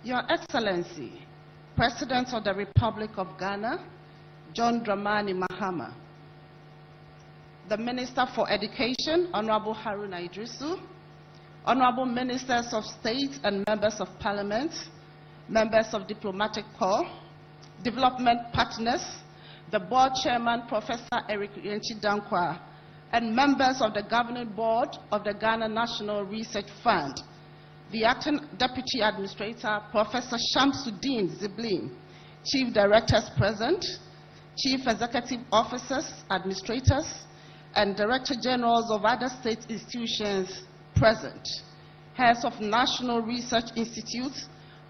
Your Excellency, President of the Republic of Ghana, John Dramani Mahama, the Minister for Education, Honorable Haruna Idrisu, Honorable Ministers of State and Members of Parliament, members of Diplomatic Corps, development partners, the Board Chairman, Professor Eric Yenchi Dankwa, and members of the Governing Board of the Ghana National Research Fund, the Acting Deputy Administrator, Professor Shamsuddin Ziblim, Chief Directors present, Chief Executive Officers, Administrators, and Director Generals of other state institutions present, heads of National Research Institutes,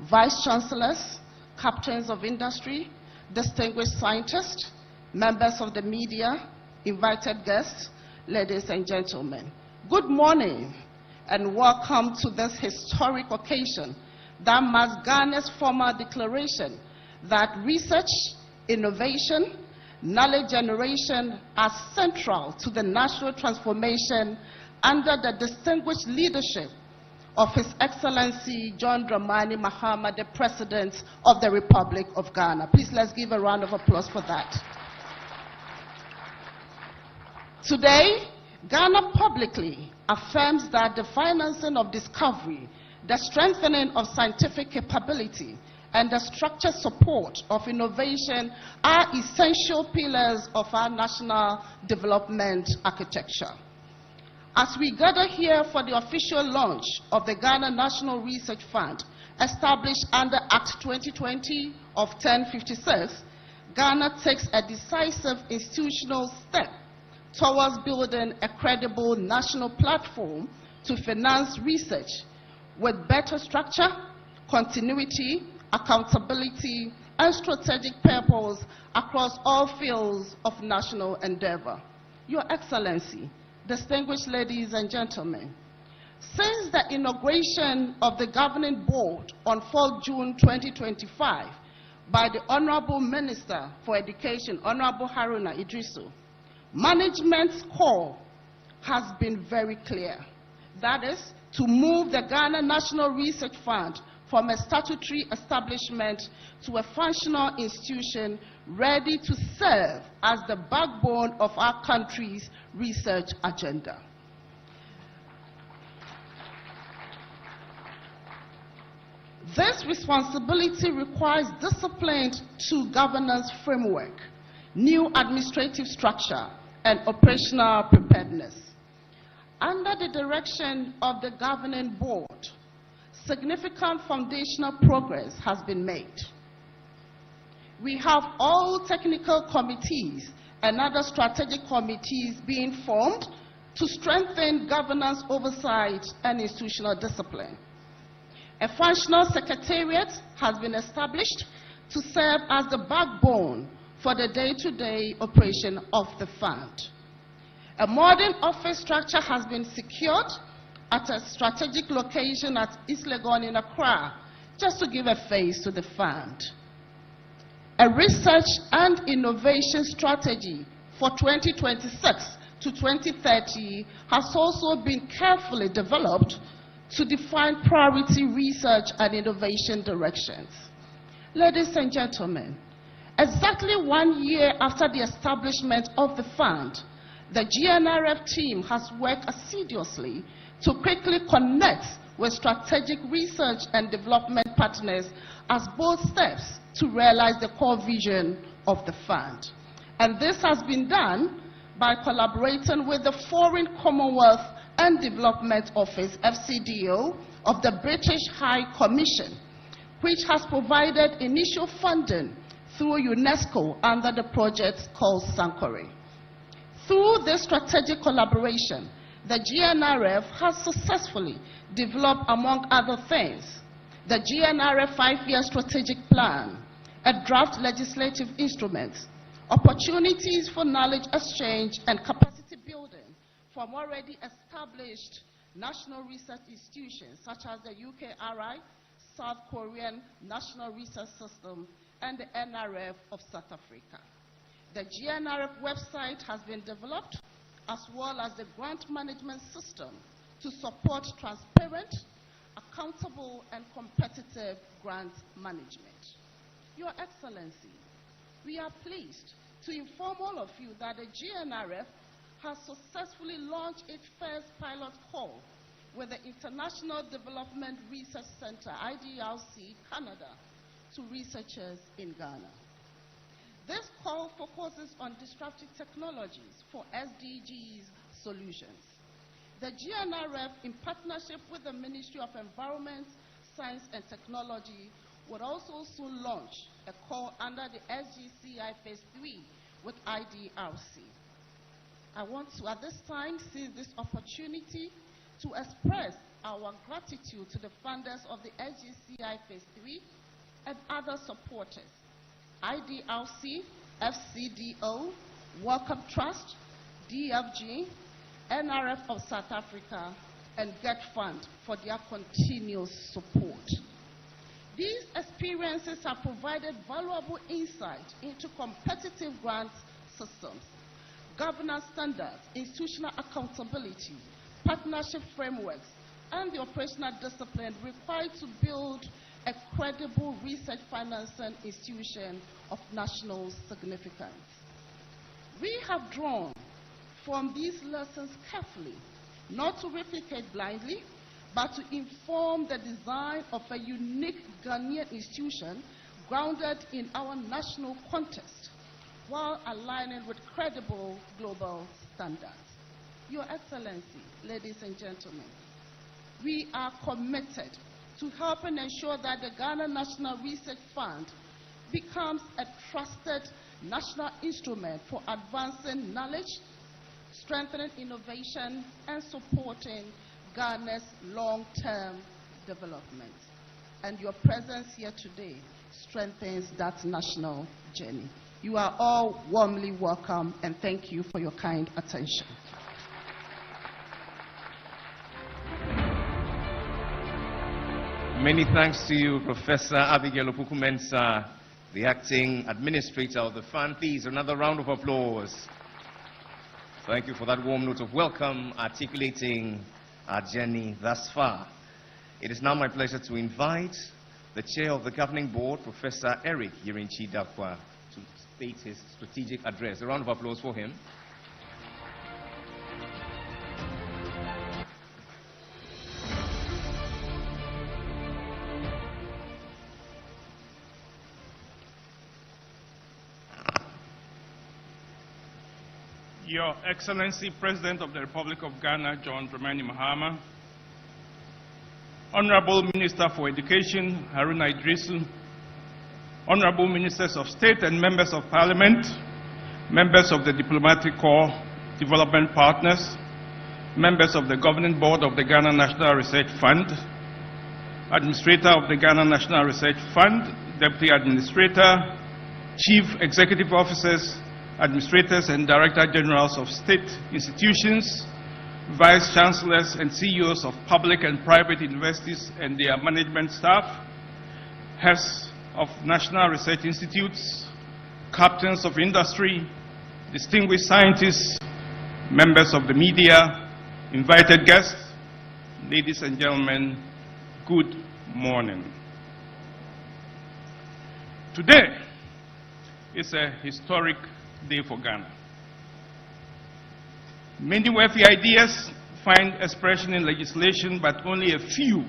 Vice Chancellors, Captains of Industry, distinguished scientists, members of the media, invited guests, ladies and gentlemen. Good morning and welcome to this historic occasion that marks Ghana's formal declaration that research, innovation, knowledge generation are central to the national transformation under the distinguished leadership of His Excellency John Dramani Mahama, the President of the Republic of Ghana. Please let's give a round of applause for that. Today, Ghana publicly affirms that the financing of discovery, the strengthening of scientific capability, and the structured support of innovation are essential pillars of our national development architecture. As we gather here for the official launch of the Ghana National Research Fund, established under Act 2020 of 1056, Ghana takes a decisive institutional step towards building a credible national platform to finance research with better structure, continuity, accountability, and strategic purpose across all fields of national endeavor. Your Excellency, distinguished ladies and gentlemen, since the inauguration of the Governing Board on 4 June 2025 by the Honorable Minister for Education, Honorable Haruna Idrisu, management's call has been very clear. That is, to move the Ghana National Research Fund from a statutory establishment to a functional institution ready to serve as the backbone of our country's research agenda. This responsibility requires disciplined governance framework, new administrative structure, and operational preparedness. Under the direction of the Governing Board, significant foundational progress has been made. We have all technical committees and other strategic committees being formed to strengthen governance oversight and institutional discipline. A functional secretariat has been established to serve as the backbone for the day-to-day operation of the fund. A modern office structure has been secured at a strategic location at East Legon in Accra, just to give a face to the fund. A research and innovation strategy for 2026 to 2030 has also been carefully developed to define priority research and innovation directions. Ladies and gentlemen, exactly 1 year after the establishment of the fund, the GNRF team has worked assiduously to quickly connect with strategic research and development partners as both steps to realize the core vision of the fund. And this has been done by collaborating with the Foreign Commonwealth and Development Office, FCDO, of the British High Commission, which has provided initial funding through UNESCO under the project called Sankore. Through this strategic collaboration, the GNRF has successfully developed, among other things, the GNRF 5-year strategic plan, a draft legislative instrument, opportunities for knowledge exchange and capacity building from already established national research institutions such as the UKRI, South Korean National Research System, and the NRF of South Africa. The GNRF website has been developed, as well as the grant management system to support transparent, accountable and competitive grant management. Your Excellency, we are pleased to inform all of you that the GNRF has successfully launched its first pilot call with the International Development Research Center, IDRC, Canada, to researchers in Ghana. This call focuses on disruptive technologies for SDGs solutions. The GNRF, in partnership with the Ministry of Environment, Science and Technology, would also soon launch a call under the SGCI Phase 3 with IDRC. I want to, at this time, seize this opportunity to express our gratitude to the funders of the SGCI Phase 3 and other supporters, IDRC, FCDO, Welcome Trust, DFG, NRF of South Africa, and Get Fund for their continuous support. These experiences have provided valuable insight into competitive grant systems, governance standards, institutional accountability, partnership frameworks, and the operational discipline required to build a credible research financing institution of national significance. We have drawn from these lessons carefully, not to replicate blindly, but to inform the design of a unique Ghanaian institution grounded in our national context, while aligning with credible global standards. Your Excellency, ladies and gentlemen, we are committed to helping ensure that the Ghana National Research Fund becomes a trusted national instrument for advancing knowledge, strengthening innovation, and supporting Ghana's long-term development. And your presence here today strengthens that national journey. You are all warmly welcome, and thank you for your kind attention. Many thanks to you, Professor Abigail Opoku-Mensah, the acting administrator of the fund. Please, another round of applause. Thank you for that warm note of welcome, articulating our journey thus far. It is now my pleasure to invite the chair of the governing board, Professor Eric Yirinchi-Dakwa, to state his strategic address. A round of applause for him. Your Excellency, President of the Republic of Ghana, John Dramani Mahama, Honorable Minister for Education, Haruna Idrisu, Honorable Ministers of State and Members of Parliament, members of the Diplomatic Corps, development partners, members of the Governing Board of the Ghana National Research Fund, Administrator of the Ghana National Research Fund, Deputy Administrator, Chief Executive Officers, Administrators and Director Generals of state institutions, Vice Chancellors and CEOs of public and private universities and their management staff, heads of national research institutes, captains of industry, distinguished scientists, members of the media, invited guests, ladies and gentlemen, good morning. Today is a historic day for Ghana. Many worthy ideas find expression in legislation, but only a few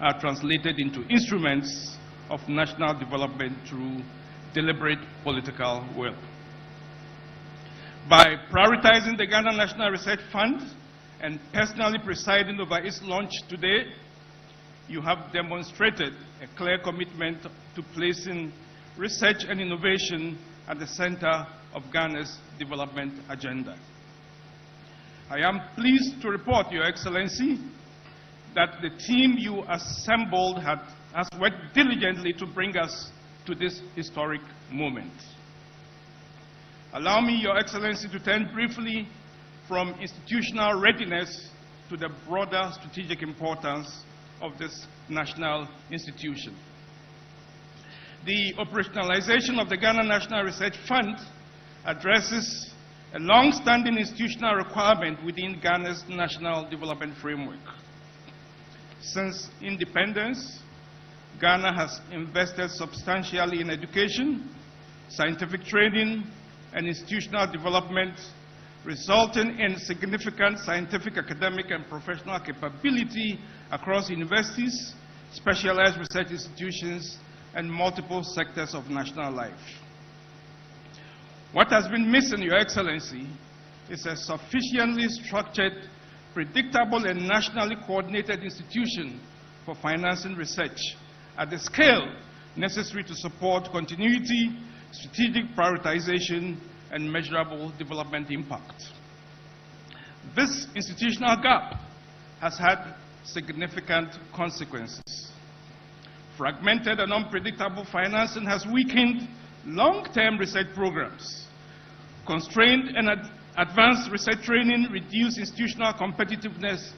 are translated into instruments of national development through deliberate political will. By prioritizing the Ghana National Research Fund and personally presiding over its launch today, you have demonstrated a clear commitment to placing research and innovation at the center of Ghana's development agenda. I am pleased to report, Your Excellency, that the team you assembled has worked diligently to bring us to this historic moment. Allow me, Your Excellency, to turn briefly from institutional readiness to the broader strategic importance of this national institution. The operationalization of the Ghana National Research Fund addresses a long-standing institutional requirement within Ghana's national development framework. Since independence, Ghana has invested substantially in education, scientific training, and institutional development, resulting in significant scientific, academic, and professional capability across universities, specialized research institutions, and multiple sectors of national life. What has been missing, Your Excellency, is a sufficiently structured, predictable, and nationally coordinated institution for financing research at the scale necessary to support continuity, strategic prioritization, and measurable development impact. This institutional gap has had significant consequences. Fragmented and unpredictable financing has weakened long-term research programs, constrained and advanced research training, reduced institutional competitiveness,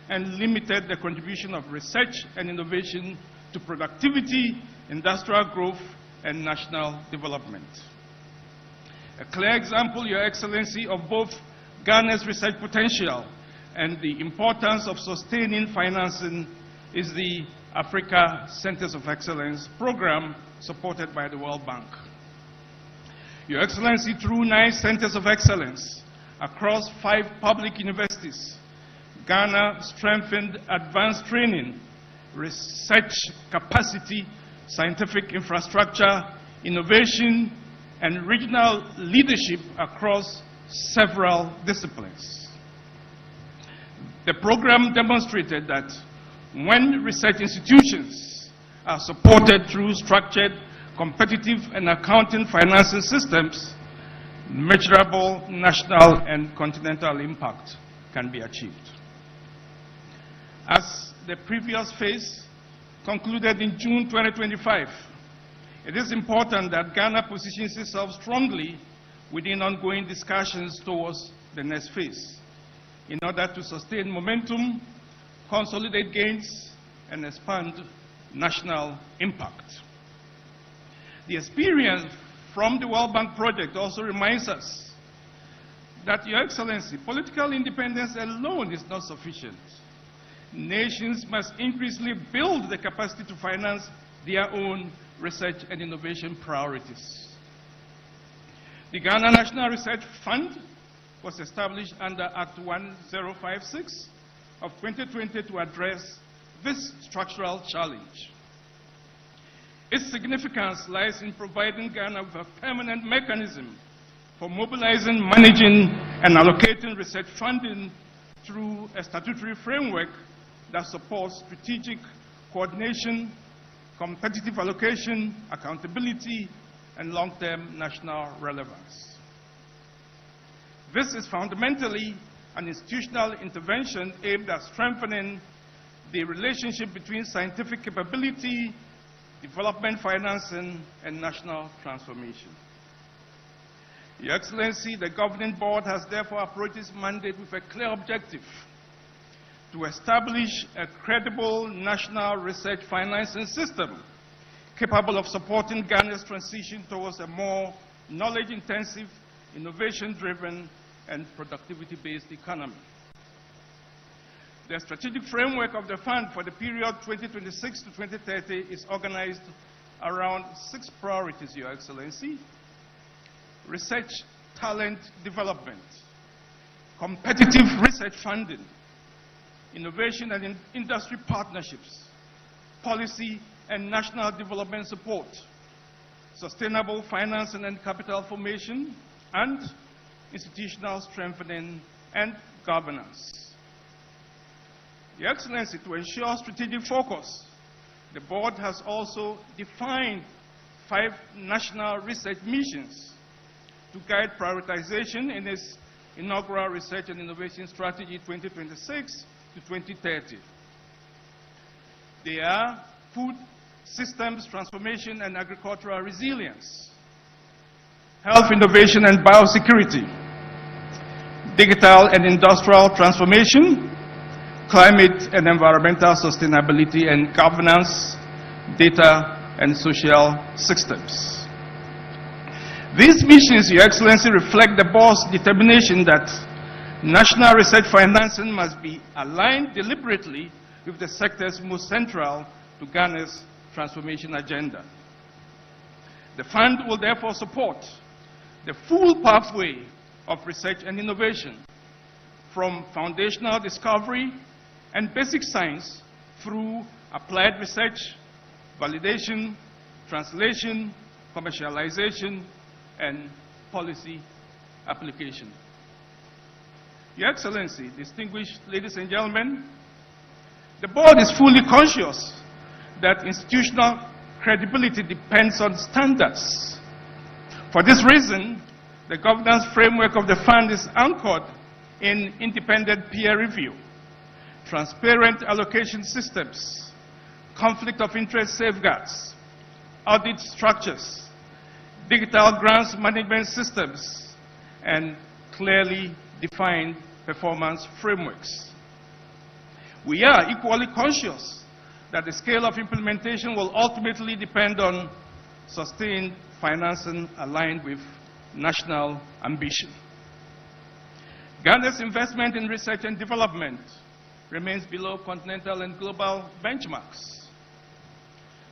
and limited the contribution of research and innovation to productivity, industrial growth, and national development. A clear example, Your Excellency, of both Ghana's research potential and the importance of sustaining financing is the Africa Centers of Excellence program supported by the World Bank. Your Excellency, through 9 centers of excellence across 5 public universities, Ghana strengthened advanced training, research capacity, scientific infrastructure, innovation, and regional leadership across several disciplines. The program demonstrated that when research institutions are supported through structured, competitive, and accounting financing systems, measurable national and continental impact can be achieved. As the previous phase concluded in June 2025, it is important that Ghana positions itself strongly within ongoing discussions towards the next phase in order to sustain momentum, consolidate gains, and expand national impact. The experience from the World Bank project also reminds us that, Your Excellency, political independence alone is not sufficient. Nations must increasingly build the capacity to finance their own research and innovation priorities. The Ghana National Research Fund was established under Act 1056 of 2020 to address this structural challenge. Its significance lies in providing Ghana with a permanent mechanism for mobilizing, managing, and allocating research funding through a statutory framework that supports strategic coordination, competitive allocation, accountability, and long-term national relevance. This is fundamentally an institutional intervention aimed at strengthening the relationship between scientific capability, development financing, and national transformation. Your Excellency, the Governing Board has therefore approached its mandate with a clear objective: to establish a credible national research financing system capable of supporting Ghana's transition towards a more knowledge-intensive, innovation-driven, and productivity-based economy. The strategic framework of the fund for the period 2026 to 2030 is organized around 6 priorities, Your Excellency: research talent development, competitive research funding, innovation and industry partnerships, policy and national development support, sustainable financing and capital formation, and institutional strengthening and governance. Your Excellency, to ensure strategic focus, the Board has also defined 5 national research missions to guide prioritization in its inaugural Research and Innovation Strategy 2026 to 2030. They are food systems transformation and agricultural resilience, health innovation and biosecurity, digital and industrial transformation, climate and environmental sustainability and governance, data and social systems. These missions, Your Excellency, reflect the Board's determination that national research financing must be aligned deliberately with the sectors most central to Ghana's transformation agenda. The fund will therefore support the full pathway of research and innovation, from foundational discovery and basic science through applied research, validation, translation, commercialization, and policy application. Your Excellency, distinguished ladies and gentlemen, the board is fully conscious that institutional credibility depends on standards. For this reason, the governance framework of the fund is anchored in independent peer review, transparent allocation systems, conflict of interest safeguards, audit structures, digital grants management systems, and clearly defined performance frameworks. We are equally conscious that the scale of implementation will ultimately depend on sustained financing aligned with national ambition. Ghana's investment in research and development remains below continental and global benchmarks.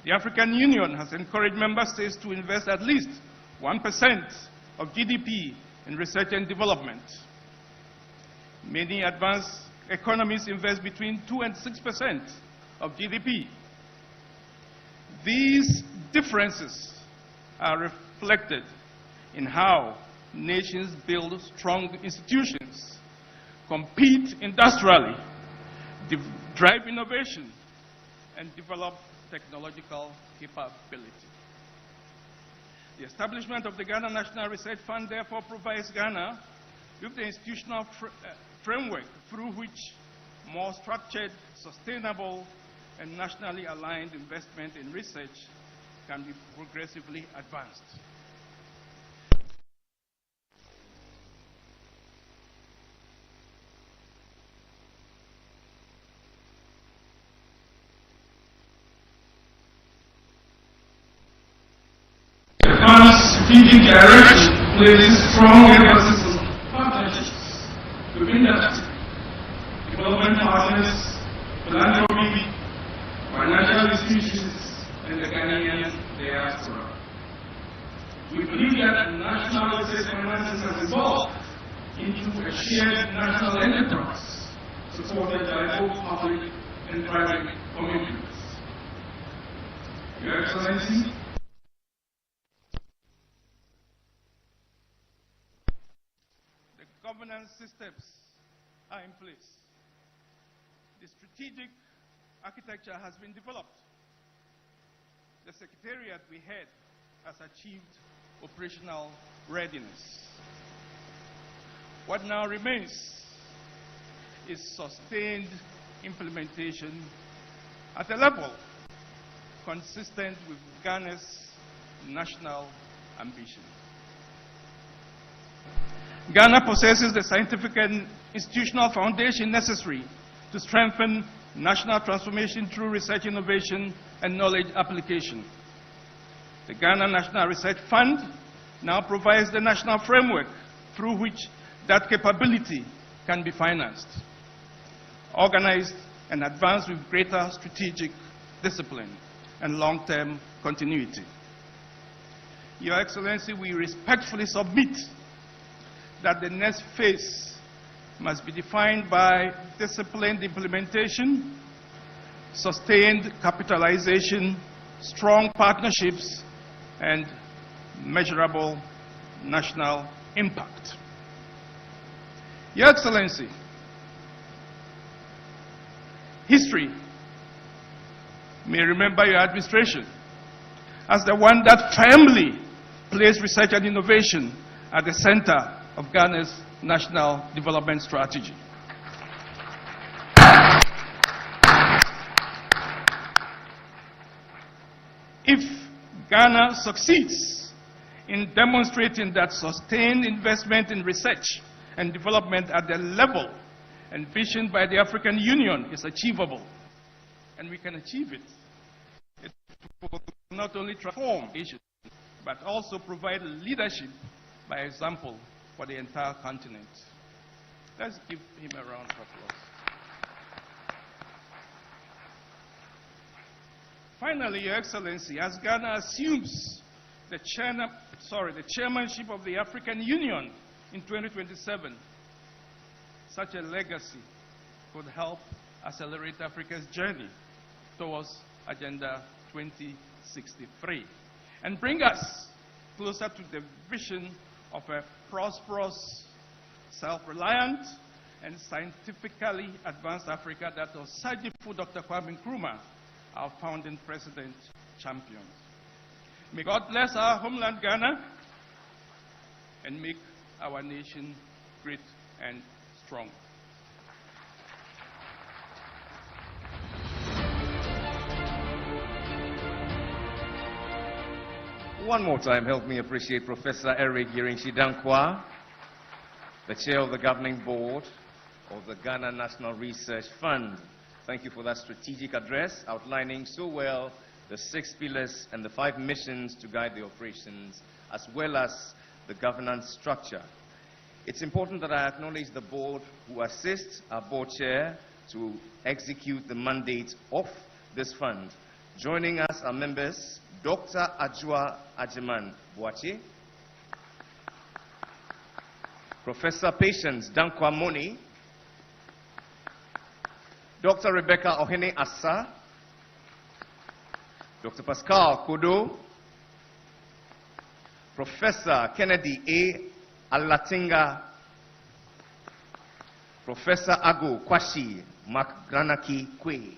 The African Union has encouraged member states to invest at least 1% of GDP in research and development. Many advanced economies invest between 2 and 6% of GDP. These differences are reflected in how nations build strong institutions, compete industrially, drive innovation, and develop technological capability. The establishment of the Ghana National Research Fund therefore provides Ghana with the institutional framework through which more structured, sustainable, and nationally aligned investment in research can be progressively advanced. The fund's strategic direction places strong emphasis on partnerships with industry, development partners, philanthropy, financial institutions, and the Ghanaian diaspora. We believe that national research finances has evolved into a shared national enterprise supported by both public and private commitments. Your Excellency, the governance systems are in place. The strategic architecture has been developed. The secretariat we had has achieved operational readiness. What now remains is sustained implementation at a level consistent with Ghana's national ambition. Ghana possesses the scientific and institutional foundation necessary to strengthen national transformation through research innovation and knowledge application. The Ghana National Research Fund now provides the national framework through which that capability can be financed, organized, and advanced with greater strategic discipline and long-term continuity. Your Excellency, we respectfully submit that the next phase must be defined by disciplined implementation, sustained capitalization, strong partnerships, and measurable national impact. Your Excellency, history may remember your administration as the one that firmly placed research and innovation at the center of Ghana's national development strategy. If Ghana succeeds in demonstrating that sustained investment in research and development at the level envisioned by the African Union is achievable, and we can achieve it, it will not only transform Asia, but also provide leadership by example for the entire continent. Let's give him a round of applause. Finally, Your Excellency, as Ghana assumes the chairmanship of the African Union in 2027, such a legacy could help accelerate Africa's journey towards Agenda 2063 and bring us closer to the vision of a prosperous, self-reliant, and scientifically advanced Africa that Osagyefo Dr. Kwame Nkrumah, our founding president, champions. May God bless our homeland Ghana and make our nation great and strong. One more time, help me appreciate Professor Eric Girinchi-Dankwa, the chair of the governing board of the Ghana National Research Fund. Thank you for that strategic address, outlining so well the 6 pillars and the 5 missions to guide the operations, as well as the governance structure. It's important that I acknowledge the board who assists our board chair to execute the mandate of this fund. Joining us are members Dr. Ajua Ajeman Boache, Professor Patience Dankwa Moni, Dr. Rebecca Ohene Assa, Dr. Pascal Kodo, Professor Kennedy A. Alatinga, Professor Ago Kwashi Makgranaki Kwe,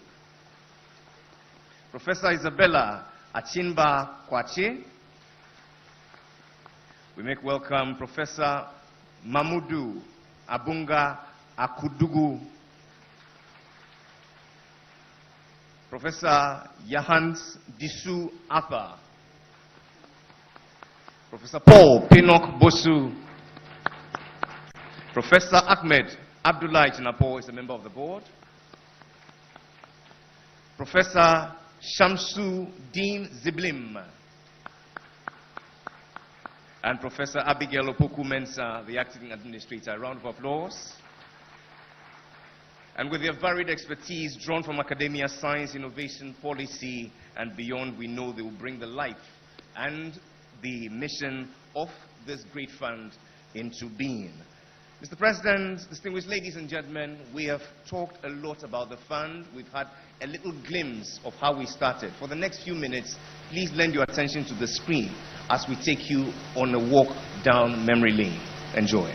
Professor Isabella Achinba Kwache. We make welcome Professor Mamudu Abunga Akudugu, Professor Yahans Disu Apa, Professor Paul Pinok Bosu, Professor Ahmed Abdullah Chinapo is a member of the board, Professor Shamsu Dean Ziblim, and Professor Abigail Opoku Mensah, the acting administrator. A round of applause. And with their varied expertise drawn from academia, science, innovation, policy, and beyond, we know they will bring the life and the mission of this great fund into being. Mr. President, distinguished ladies and gentlemen, we have talked a lot about the fund. We've had a little glimpse of how we started. For the next few minutes, please lend your attention to the screen as we take you on a walk down memory lane. Enjoy.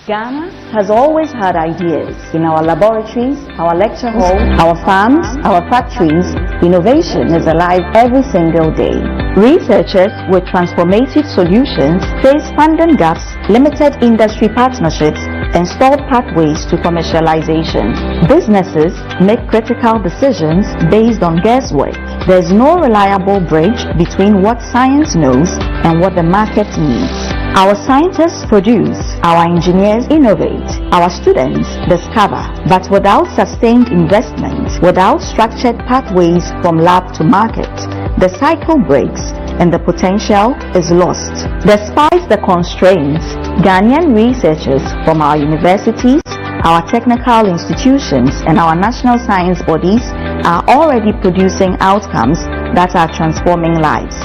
Ghana has always had ideas. In our laboratories, our lecture halls, our farms, our factories, innovation is alive every single day. Researchers with transformative solutions face funding gaps, limited industry partnerships, and stalled pathways to commercialization. Businesses make critical decisions based on guesswork. There's no reliable bridge between what science knows and what the market needs. Our scientists produce, our engineers innovate, our students discover, but without sustained investment, without structured pathways from lab to market, the cycle breaks and the potential is lost. Despite the constraints, Ghanaian researchers from our universities, our technical institutions, and our national science bodies are already producing outcomes that are transforming lives.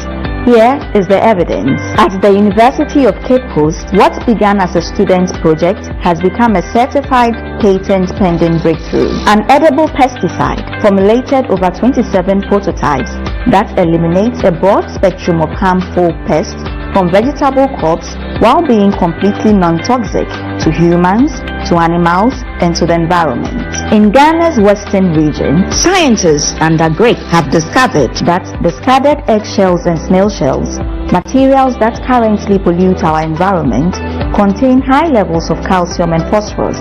Here is the evidence. At the University of Cape Coast, what began as a student project has become a certified patent pending breakthrough. An edible pesticide formulated over 27 prototypes that eliminates a broad spectrum of harmful pests from vegetable crops while being completely non-toxic to humans, to animals, and to the environment. In Ghana's western region, scientists under GRIC have discovered that discarded eggshells and snail shells, materials that currently pollute our environment, contain high levels of calcium and phosphorus.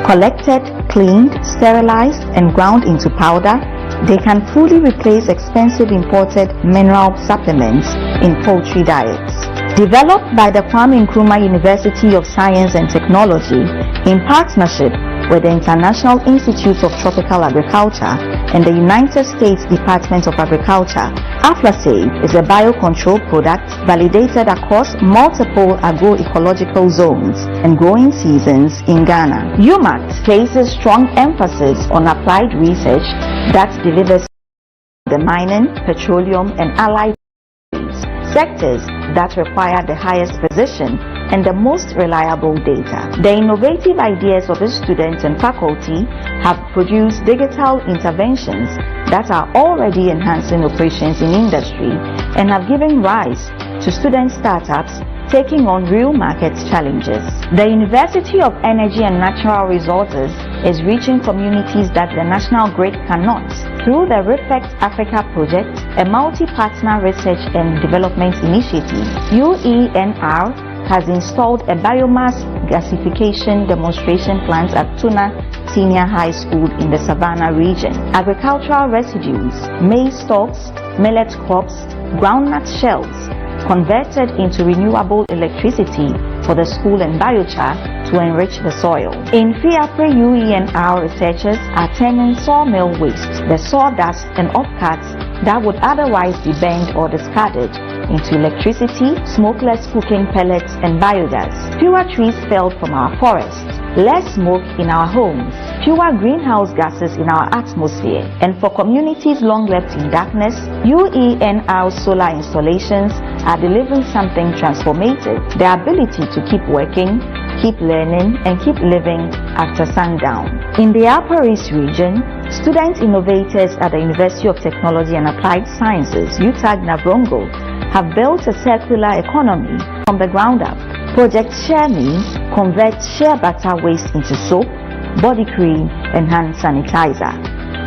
Collected, cleaned, sterilized, and ground into powder, they can fully replace expensive imported mineral supplements in poultry diets. Developed by the Kwame Nkrumah University of Science and Technology in partnership with the International Institute of Tropical Agriculture and the United States Department of Agriculture, Aflasave is a biocontrol product validated across multiple agroecological zones and growing seasons in Ghana. UMAT places strong emphasis on applied research that delivers the mining, petroleum, and allied sectors that require the highest precision and the most reliable data. The innovative ideas of the students and faculty have produced digital interventions that are already enhancing operations in industry and have given rise to student startups taking on real market challenges. The University of Energy and Natural Resources is reaching communities that the national grid cannot. Through the Reflect Africa project, a multi-partner research and development initiative, UENR has installed a biomass gasification demonstration plant at Tuna Senior High School in the Savannah region. Agricultural residues, maize stalks, millet crops, groundnut shells, converted into renewable electricity for the school and biochar to enrich the soil. In Fiapre, UENR researchers are turning sawmill waste, the sawdust and offcuts that would otherwise be burned or discarded, into electricity, smokeless cooking pellets and biogas. Fewer trees felled from our forests, less smoke in our homes, fewer greenhouse gases in our atmosphere. And for communities long left in darkness, UENR solar installations are delivering something transformative: the ability to keep working, keep learning, and keep living after sundown. In the Upper East region, student innovators at the University of Technology and Applied Sciences, UTAG Nabrongo, have built a circular economy from the ground up. Project Share Me converts shea butter waste into soap, body cream, and hand sanitizer.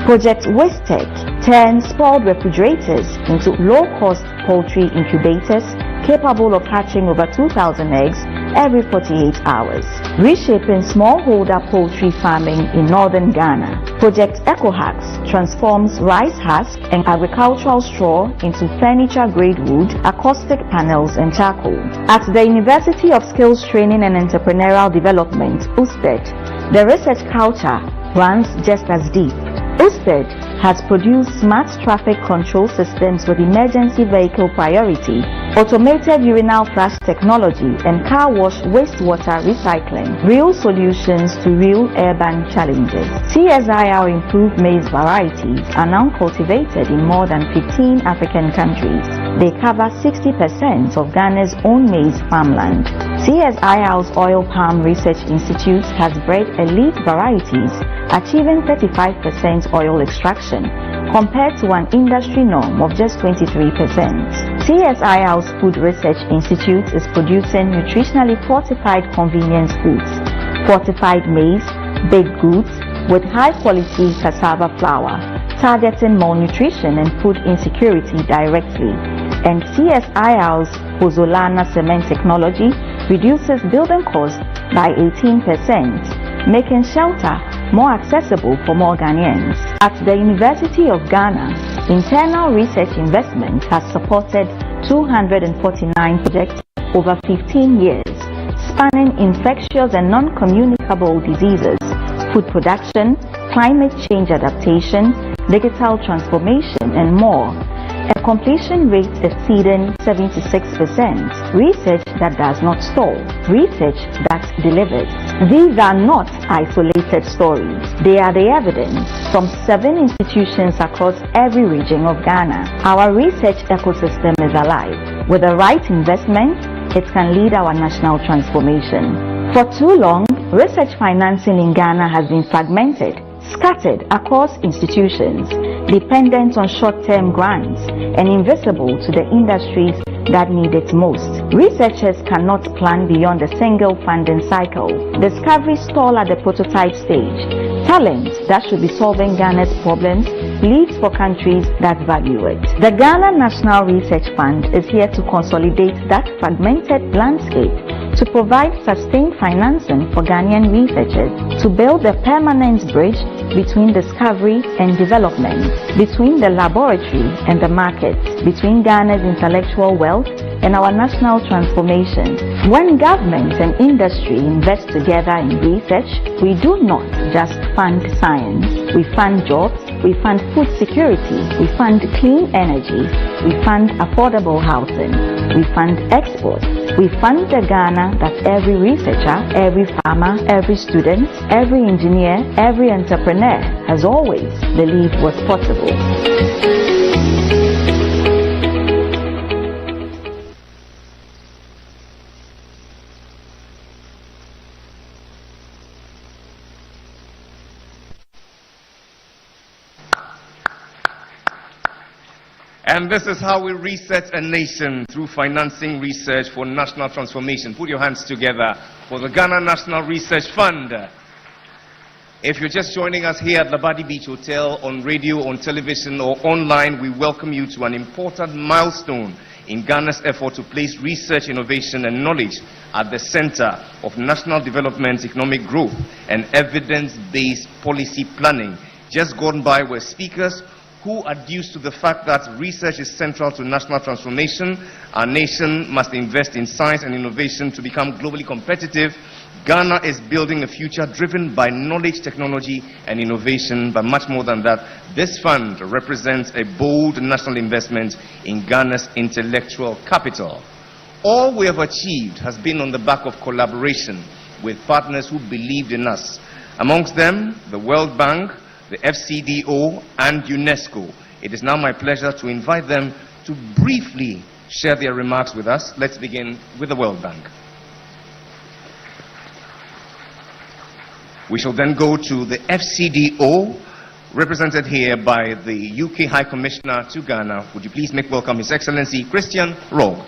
Project Wastech turns spoiled refrigerators into low-cost poultry incubators capable of hatching over 2,000 eggs every 48 hours. Reshaping smallholder poultry farming in northern Ghana. Project EcoHacks transforms rice husk and agricultural straw into furniture-grade wood, acoustic panels, and charcoal. At the University of Skills Training and Entrepreneurial Development, USTED, the research culture runs just as deep. USTED has produced smart traffic control systems with emergency vehicle priority, automated urinal flush technology, and car wash wastewater recycling, real solutions to real urban challenges. CSIR improved maize varieties are now cultivated in more than 15 African countries. They cover 60% of Ghana's own maize farmland. CSIR's Oil Palm Research Institute has bred elite varieties, achieving 35% oil extraction, compared to an industry norm of just 23%. CSIR's Food Research Institute is producing nutritionally fortified convenience foods, fortified maize, baked goods with high-quality cassava flour, targeting malnutrition and food insecurity directly. And CSIR's Pozzolana cement technology reduces building costs by 18%, making shelter more accessible for more Ghanaians. At the University of Ghana, internal research investment has supported 249 projects over 15 years, spanning infectious and non-communicable diseases, food production, climate change adaptation, digital transformation, and more. A completion rate exceeding 76%. Research that does not stall. Research that delivers. These are not isolated stories. They are the evidence from 7 institutions across every region of Ghana. Our research ecosystem is alive. With the right investment, it can lead our national transformation. For too long, research financing in Ghana has been fragmented, scattered across institutions, dependent on short-term grants, and invisible to the industries that need it most. Researchers cannot plan beyond a single funding cycle. Discoveries stall at the prototype stage. Talent that should be solving Ghana's problems leaves for countries that value it. The Ghana National Research Fund is here to consolidate that fragmented landscape, to provide sustained financing for Ghanaian researchers, to build a permanent bridge between discovery and development, between the laboratory and the market, between Ghana's intellectual wealth and our national transformation. When government and industry invest together in research, we do not just fund science. We fund jobs, we fund food security, we fund clean energy, we fund affordable housing, we fund exports. We fund the Ghana that every researcher, every farmer, every student, every engineer, every entrepreneur has always believed was possible. And this is how we reset a nation, through financing research for national transformation. Put your hands together for the Ghana National Research Fund. If you're just joining us here at the Badi Beach Hotel, on radio, on television, or online, we welcome you to an important milestone in Ghana's effort to place research, innovation, and knowledge at the center of national development, economic growth, and evidence-based policy planning. Just gone by were speakers who adduced to the fact that research is central to national transformation. Our nation must invest in science and innovation to become globally competitive. Ghana is building a future driven by knowledge, technology, and innovation, but much more than that. This fund represents a bold national investment in Ghana's intellectual capital. All we have achieved has been on the back of collaboration with partners who believed in us. Amongst them, the World Bank, the FCDO, and UNESCO. It is now my pleasure to invite them to briefly share their remarks with us. Let's begin with the World Bank. We shall then go to the FCDO, represented here by the UK High Commissioner to Ghana. Would you please make welcome His Excellency Christian Rogue.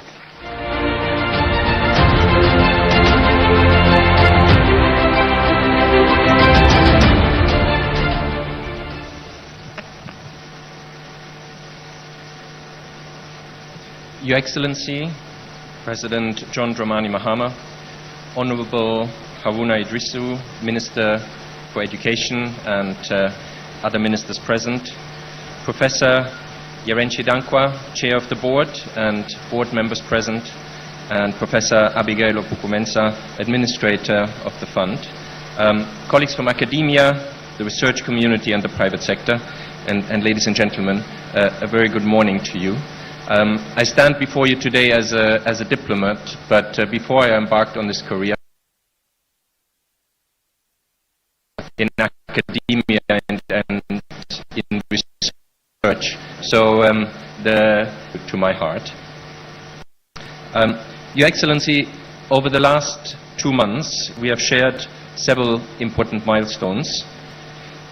Your Excellency, President John Dramani Mahama, Honorable Haruna Idrisu, Minister for Education, and other ministers present, Professor Yarenchi Dankwa, Chair of the Board, and board members present, and Professor Abigail Opoku-Mensah, Administrator of the Fund, colleagues from academia, the research community, and the private sector, and ladies and gentlemen, a very good morning to you. I stand before you today as a diplomat, but before I embarked on this career in academia and in research, so to my heart. Your Excellency, over the last 2 months, we have shared several important milestones.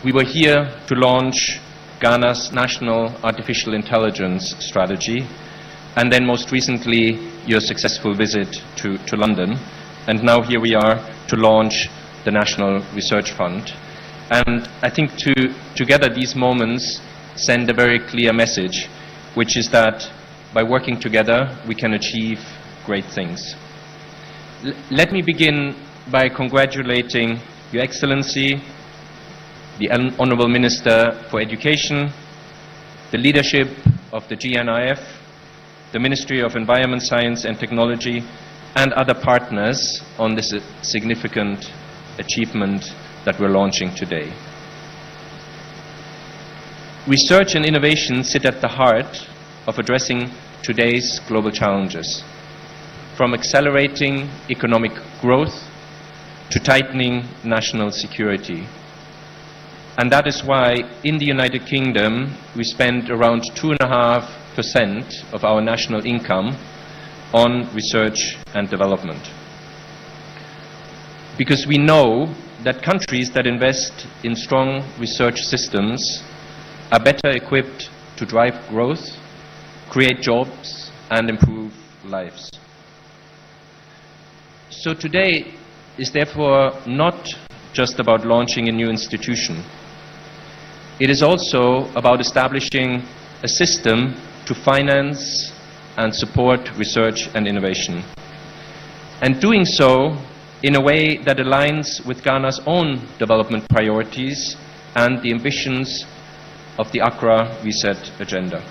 We were here to launch Ghana's National Artificial Intelligence Strategy, and then most recently your successful visit to London, and now here we are to launch the National Research Fund. And I think together these moments send a very clear message, which is that by working together we can achieve great things. Let me begin by congratulating Your Excellency, the Honourable Minister for Education, the leadership of the GNRF, the Ministry of Environment, Science and Technology, and other partners on this significant achievement that we're launching today. Research and innovation sit at the heart of addressing today's global challenges, from accelerating economic growth to tightening national security. And that is why in the United Kingdom we spend around 2.5% of our national income on research and development. Because we know that countries that invest in strong research systems are better equipped to drive growth, create jobs, and improve lives. So today is therefore not just about launching a new institution. It is also about establishing a system to finance and support research and innovation, and doing so in a way that aligns with Ghana's own development priorities and the ambitions of the Accra Reset Agenda.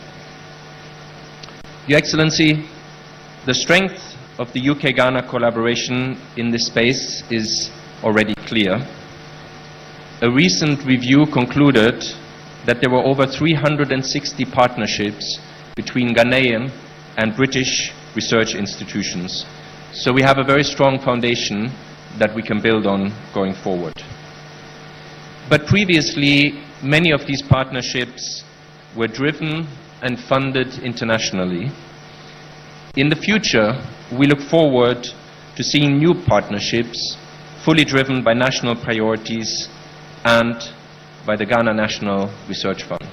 Your Excellency, the strength of the UK-Ghana collaboration in this space is already clear. A recent review concluded that there were over 360 partnerships between Ghanaian and British research institutions. So we have a very strong foundation that we can build on going forward. But previously, many of these partnerships were driven and funded internationally. In the future, we look forward to seeing new partnerships fully driven by national priorities and by the Ghana National Research Fund.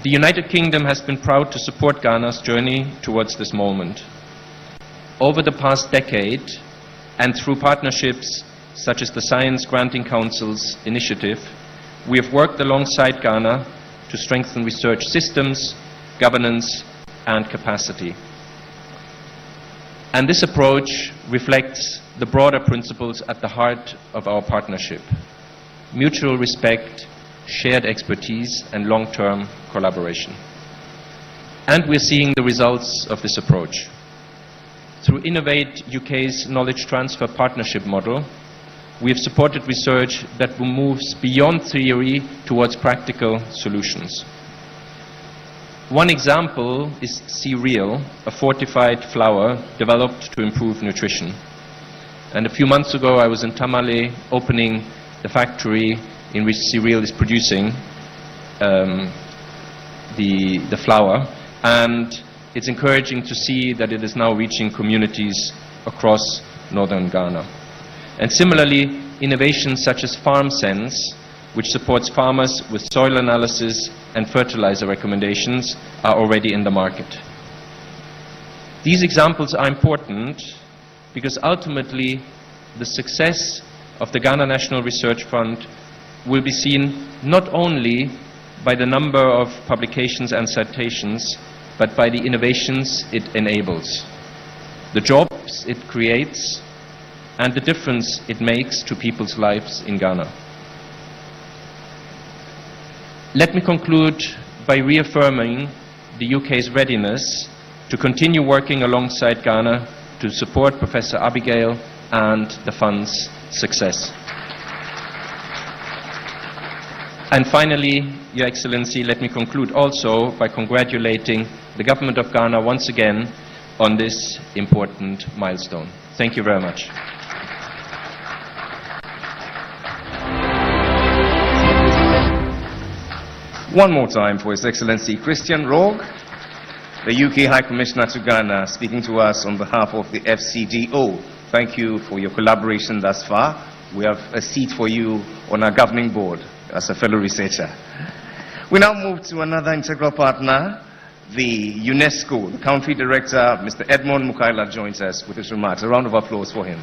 The United Kingdom has been proud to support Ghana's journey towards this moment. Over the past decade, and through partnerships such as the Science Granting Council's initiative, we have worked alongside Ghana to strengthen research systems, governance, and capacity. And this approach reflects the broader principles at the heart of our partnership: mutual respect, shared expertise, and long-term collaboration. And we're seeing the results of this approach. Through Innovate UK's knowledge transfer partnership model, we have supported research that moves beyond theory towards practical solutions. One example is cereal, a fortified flour developed to improve nutrition. And a few months ago, I was in Tamale opening the factory in which cereal is producing the flour, and it's encouraging to see that it is now reaching communities across northern Ghana. And similarly, innovations such as FarmSense, which supports farmers with soil analysis and fertilizer recommendations, are already in the market. These examples are important because ultimately the success of the Ghana National Research Fund will be seen not only by the number of publications and citations, but by the innovations it enables, the jobs it creates, and the difference it makes to people's lives in Ghana. Let me conclude by reaffirming the UK's readiness to continue working alongside Ghana to support Professor Abigail and the fund's success. And finally, Your Excellency, let me conclude also by congratulating the Government of Ghana once again on this important milestone. Thank you very much. One more time for His Excellency Christian Rogue, the UK High Commissioner to Ghana, speaking to us on behalf of the FCDO. Thank you for your collaboration thus far. We have a seat for you on our governing board as a fellow researcher. We now move to another integral partner, the UNESCO. The Country Director, Mr. Edmond Mukaila, joins us with his remarks. A round of applause for him.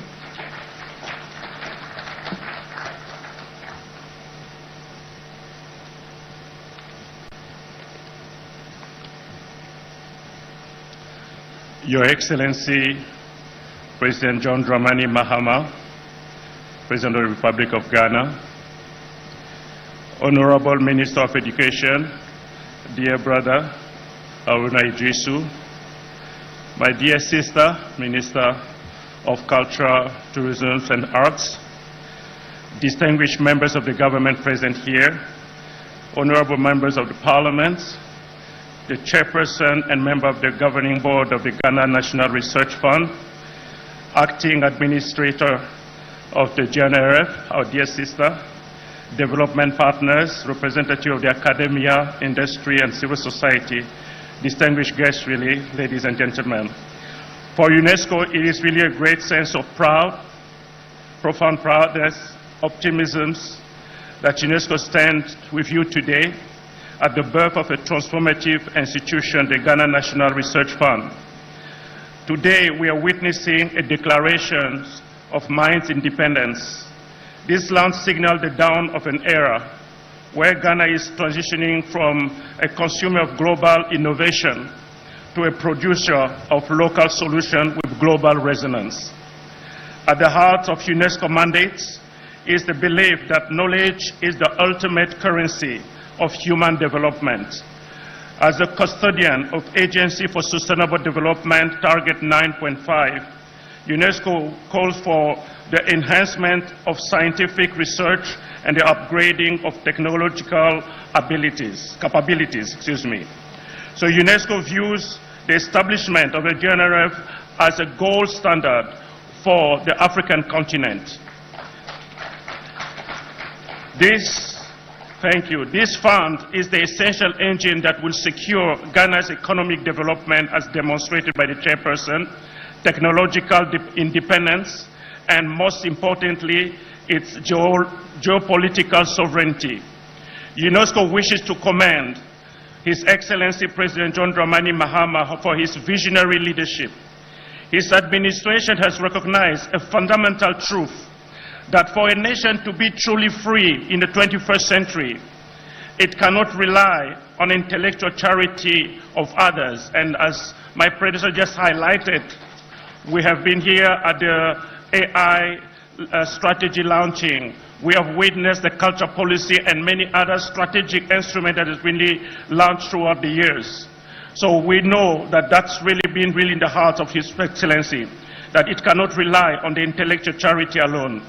Your Excellency, President John Dramani Mahama, President of the Republic of Ghana, Honorable Minister of Education, dear brother, Haruna Idrisu, my dear sister, Minister of Culture, Tourism and Arts, distinguished members of the government present here, honorable members of the Parliament, the chairperson and member of the governing board of the Ghana National Research Fund, acting administrator of the GNRF, our dear sister, development partners, representative of the academia, industry, and civil society, distinguished guests, really, ladies and gentlemen. For UNESCO, it is really a great sense of profound proudness, optimism that UNESCO stands with you today at the birth of a transformative institution, the Ghana National Research Fund. Today, we are witnessing a declaration of mind's independence. This launch signaled the dawn of an era where Ghana is transitioning from a consumer of global innovation to a producer of local solutions with global resonance. At the heart of UNESCO mandates is the belief that knowledge is the ultimate currency of human development. As a custodian of Agency for Sustainable Development Target 9.5, UNESCO calls for the enhancement of scientific research and the upgrading of technological capabilities. So UNESCO views the establishment of the GNRF as a gold standard for the African continent. Thank you. This fund is the essential engine that will secure Ghana's economic development as demonstrated by the chairperson, technological independence, and most importantly, its geopolitical sovereignty. UNESCO wishes to commend His Excellency President John Dramani Mahama for his visionary leadership. His administration has recognized a fundamental truth that for a nation to be truly free in the 21st century, it cannot rely on intellectual charity of others. And as my predecessor just highlighted, we have been here at the AI strategy launching. We have witnessed the culture policy and many other strategic instruments that has been launched throughout the years. So we know that that's really been in the heart of His Excellency, that it cannot rely on the intellectual charity alone.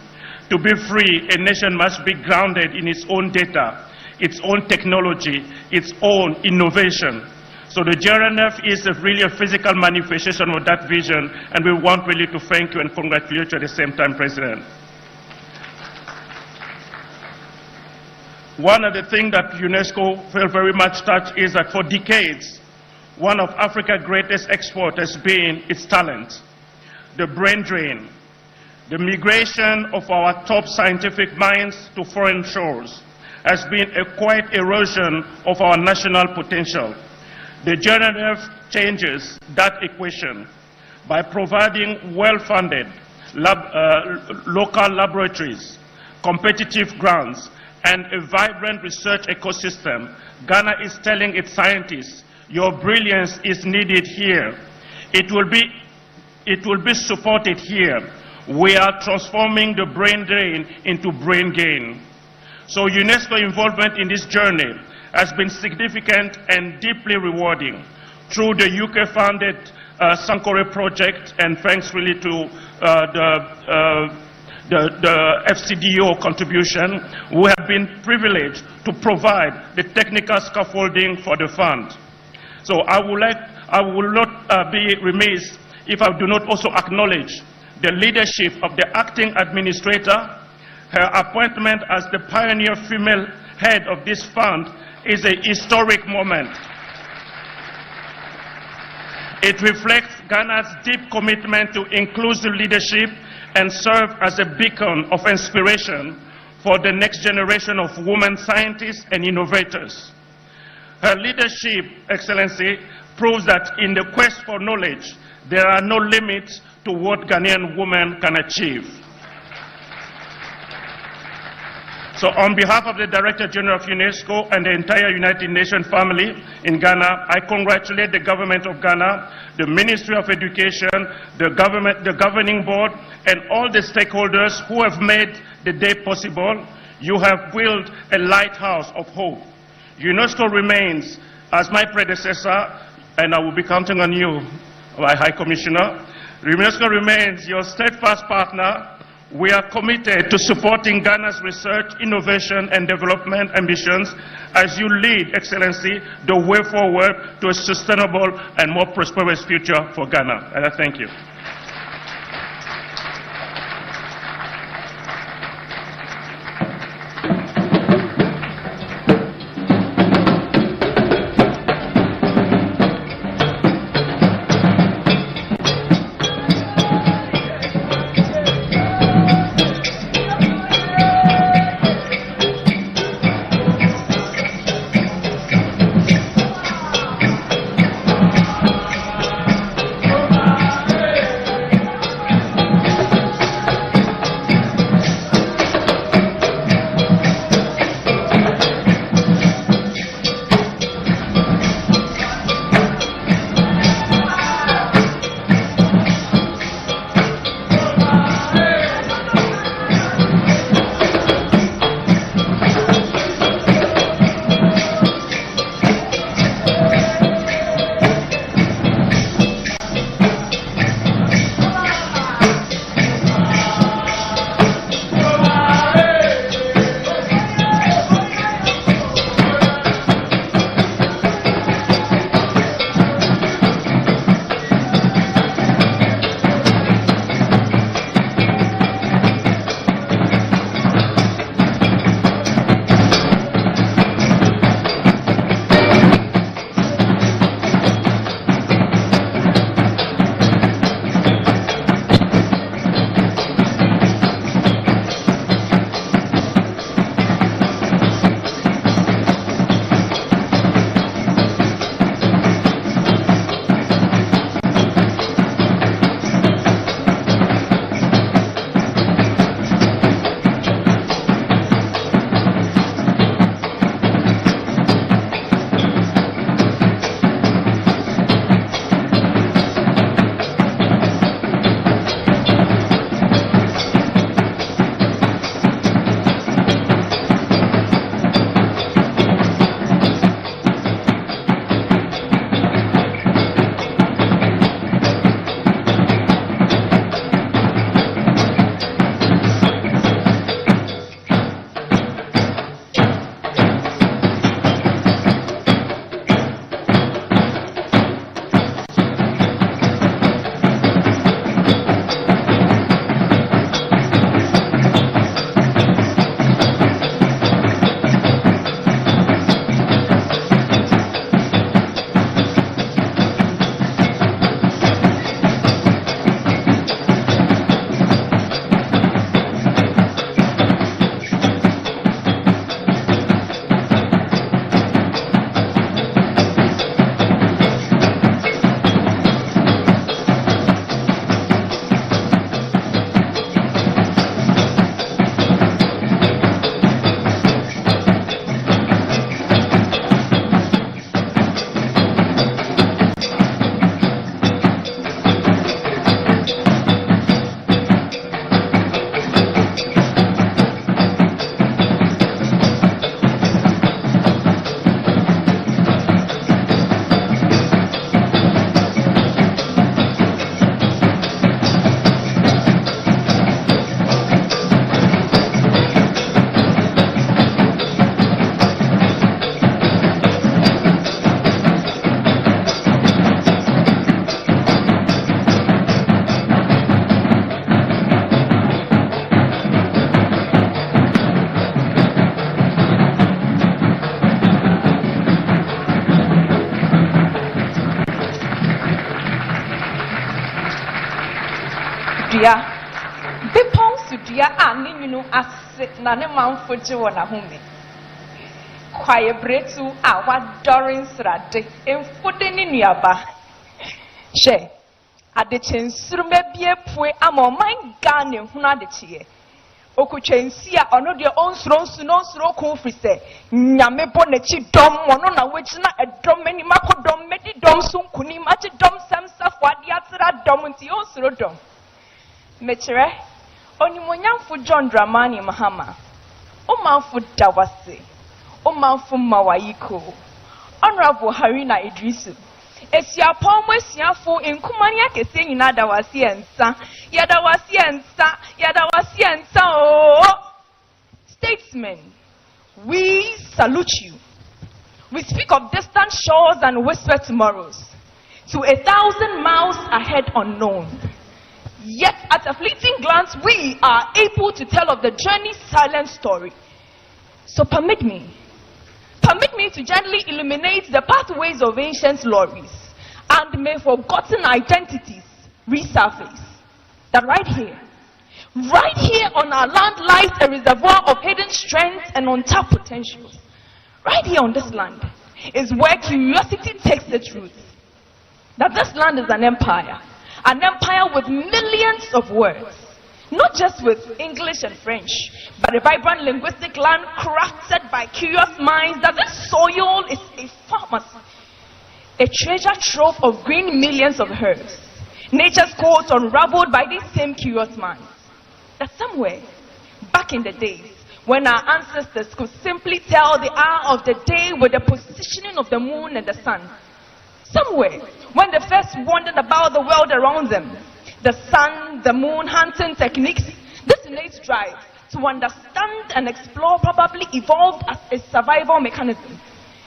To be free, a nation must be grounded in its own data, its own technology, its own innovation. So the GNRF is really a physical manifestation of that vision, and we want really to thank you and congratulate you at the same time, President. One of the things that UNESCO felt very much touched is that for decades, one of Africa's greatest exports has been its talent, the brain drain, the migration of our top scientific minds to foreign shores has been a quiet erosion of our national potential. The GNRF changes that equation by providing well-funded local laboratories, competitive grants, and a vibrant research ecosystem. Ghana is telling its scientists, your brilliance is needed here. It will be supported here. We are transforming the brain drain into brain gain. So UNESCO involvement in this journey has been significant and deeply rewarding through the UK-funded Sankore project, and thanks really to the FCDO contribution, we have been privileged to provide the technical scaffolding for the fund. So I will not be remiss if I do not also acknowledge the leadership of the acting administrator. Her appointment as the pioneer female head of this fund is a historic moment. It reflects Ghana's deep commitment to inclusive leadership and serve as a beacon of inspiration for the next generation of women scientists and innovators. Her leadership, Excellency, proves that in the quest for knowledge, there are no limits to what Ghanaian women can achieve. So on behalf of the Director General of UNESCO and the entire United Nations family in Ghana, I congratulate the government of Ghana, the Ministry of Education, the governing board, and all the stakeholders who have made the day possible. You have built a lighthouse of hope. UNESCO remains, as my predecessor, and I will be counting on you, my High Commissioner, UNESCO remains your steadfast partner. We are committed to supporting Ghana's research, innovation, and development ambitions as you lead, Excellency, the way forward to a sustainable and more prosperous future for Ghana. And I thank you. dia bepon su dia a ne nwunu ase na ne manfo je wona home kwaye bretu a wa dorin srade emfode ne nuaba she adechensuru mebie pue ama man Ghana hunu adechiye okutwensi a ono de onsuro ko frise nyame bo na chi dom ono na wegina edom mani makodom medi dom so nkuni ma chi dom samsa fwade atira dom nti onsuro dom mechere onimonyamfo John Dramani Mahama omanfo dawase omanfo mawayiko honorable Haruna Idrisu esiapon mo esiafo enkumani akese nyina dawase ensa yadawase ensa oh statesmen, we salute you. We speak of distant shores and whisper tomorrows to 1,000 miles ahead unknown. Yet at a fleeting glance we are able to tell of the journey's silent story. So permit me to gently illuminate the pathways of ancient glories and may forgotten identities resurface. That right here on our land lies a reservoir of hidden strengths and untapped potentials. Right here on this land is where curiosity takes its roots. That this land is an empire with millions of words, not just with English and French, but a vibrant linguistic land crafted by curious minds. That this soil is a pharmacy, a treasure trove of green millions of herbs, nature's codes unraveled by these same curious minds. That somewhere, back in the days, when our ancestors could simply tell the hour of the day with the positioning of the moon and the sun, somewhere, when they first wondered about the world around them, the sun, the moon, hunting techniques, this innate drive to understand and explore probably evolved as a survival mechanism,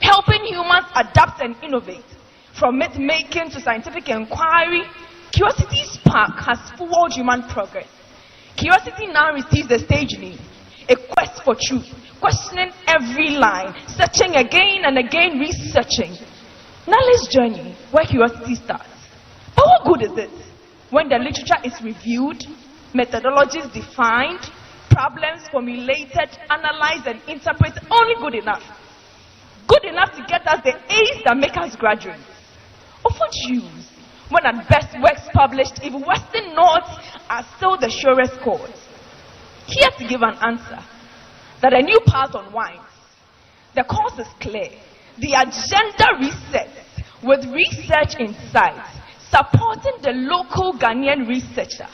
helping humans adapt and innovate. From myth-making to scientific inquiry, curiosity's spark has fueled human progress. Curiosity now receives a stage name, a quest for truth, questioning every line, searching again and again, researching. Knowledge journey, where curiosity starts. But what good is it when the literature is reviewed, methodologies defined, problems formulated, analyzed and interpreted, only good enough? Good enough to get us the A's that make us graduates. Of what use when at best works published if Western notes are still the surest course? Here to give an answer, that a new path unwinds. The course is clear. The agenda resets with research insights, supporting the local Ghanaian researcher.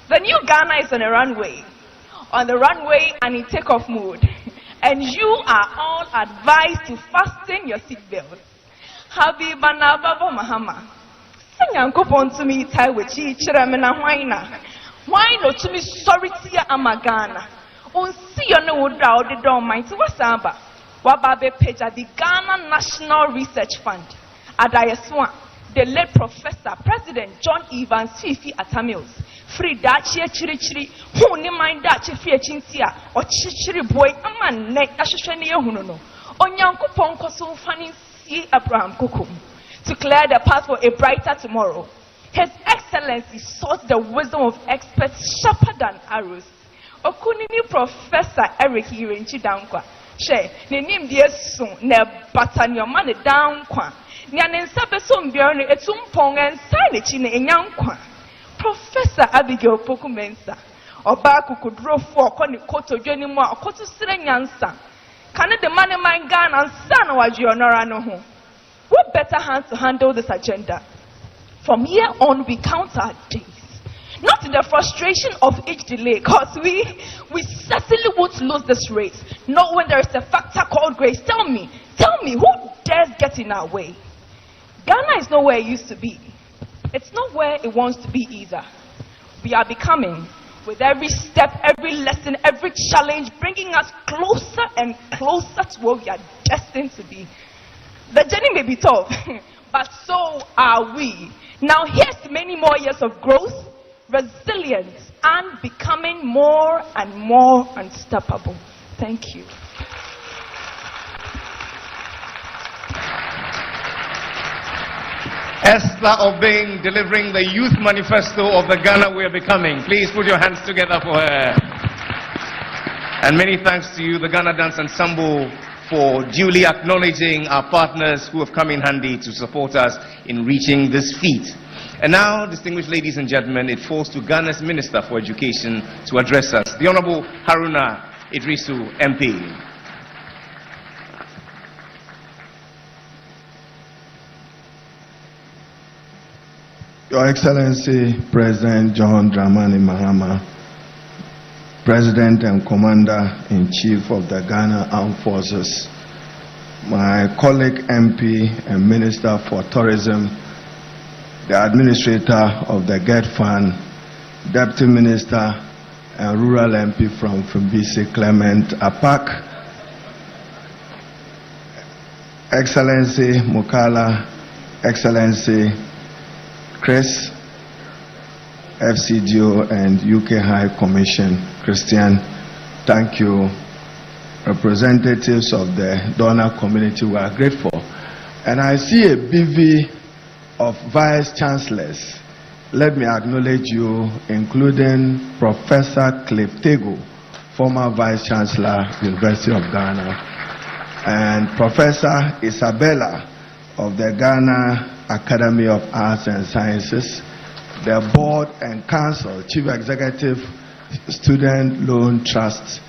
The new Ghana is on the runway and in takeoff mode. And you are all advised to fasten your seatbelts. Habibana Baba Mahama. Sanyanko pontu mi itai wechi chiremena hwaina. Why to me sorry tia amagana. Unsi yone wudra odi don mighty wasamba. Wababe peja the Ghana National Research Fund. Adayeswa, the late Professor President John Evans Fifi Atamils. Free dachi chiri who ni mind dachi free chintia or chichiri boy aman neck ashashani yahuno. Onyanko ponko so funny see Abraham Kukum. To clear the path for a brighter tomorrow, His Excellency sought the wisdom of experts sharper than arrows. Okunini Professor Eric Irenchi Dankwa. She, ne nim die soon, ne batan your money down kwa. Nyan sabe some bjorn etumpong and signage in a young kwa. Professor Abigail Pokumensa. Obaku could draw for Connie Koto Jenimo or Koto Sirenyansa. Can the money man gun and son was your Norano? What better hands to handle this agenda? From here on, we count our days. Not in the frustration of each delay, because we certainly won't lose this race. Not when there is a factor called grace. Tell me, who dares get in our way? Ghana is not where it used to be. It's not where it wants to be either. We are becoming, with every step, every lesson, every challenge, bringing us closer and closer to where we are destined to be. The journey may be tough, but so are we. Now here's many more years of growth, resilience, and becoming more and more unstoppable. Thank you. Esther Obeng delivering the youth manifesto of the Ghana we are becoming. Please put your hands together for her. And many thanks to you, the Ghana Dance Ensemble, for duly acknowledging our partners who have come in handy to support us in reaching this feat. And now, distinguished ladies and gentlemen, it falls to Ghana's Minister for Education to address us, the Honorable Haruna Idrisu, MP. Your Excellency, President John Dramani Mahama, President and Commander-in-Chief of the Ghana Armed Forces, my colleague MP and Minister for Tourism, the Administrator of the GET Fund, Deputy Minister and Rural MP from Fimbisi, Clement Apak, Excellency Mukala, Excellency Chris, FCDO and UK High Commission, Christian, thank you. Representatives of the donor community, we are grateful. And I see a bevy of Vice Chancellors. Let me acknowledge you, including Professor Kleptego, former Vice Chancellor, University of Ghana, and Professor Isabella of the Ghana Academy of Arts and Sciences, the Board and Council, Chief Executive, Student Loan Trust,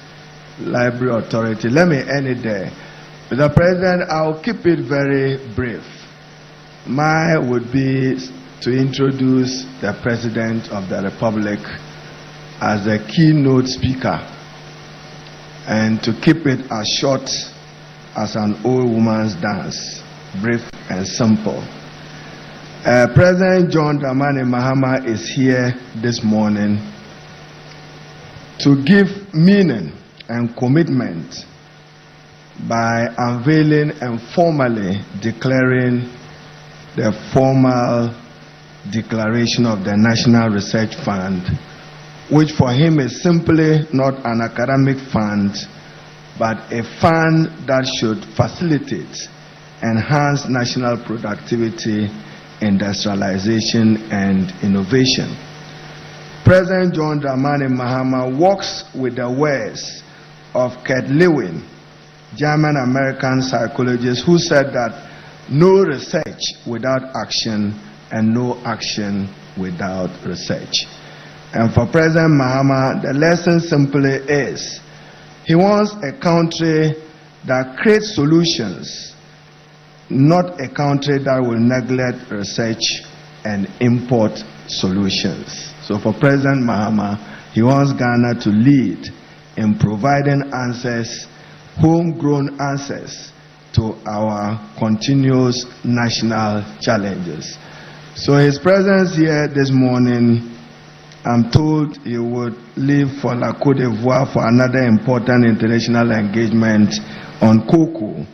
Library Authority. Let me end it there. Mr. President, I'll keep it very brief. Mine would be to introduce the President of the Republic as the keynote speaker and to keep it as short as an old woman's dance, brief and simple. President John Dramani Mahama is here this morning to give meaning and commitment by unveiling and formally declaring the formal declaration of the National Research Fund, which for him is simply not an academic fund, but a fund that should facilitate, enhance national productivity, industrialization, and innovation. President John Dramani Mahama works with the words of Kurt Lewin, German-American psychologist, who said that no research without action and no action without research. And for President Mahama, the lesson simply is he wants a country that creates solutions, not a country that will neglect research and import solutions. So for President Mahama, he wants Ghana to lead in providing answers, homegrown answers, to our continuous national challenges. So his presence here this morning, I'm told he would leave for La Côte d'Ivoire for another important international engagement on cocoa,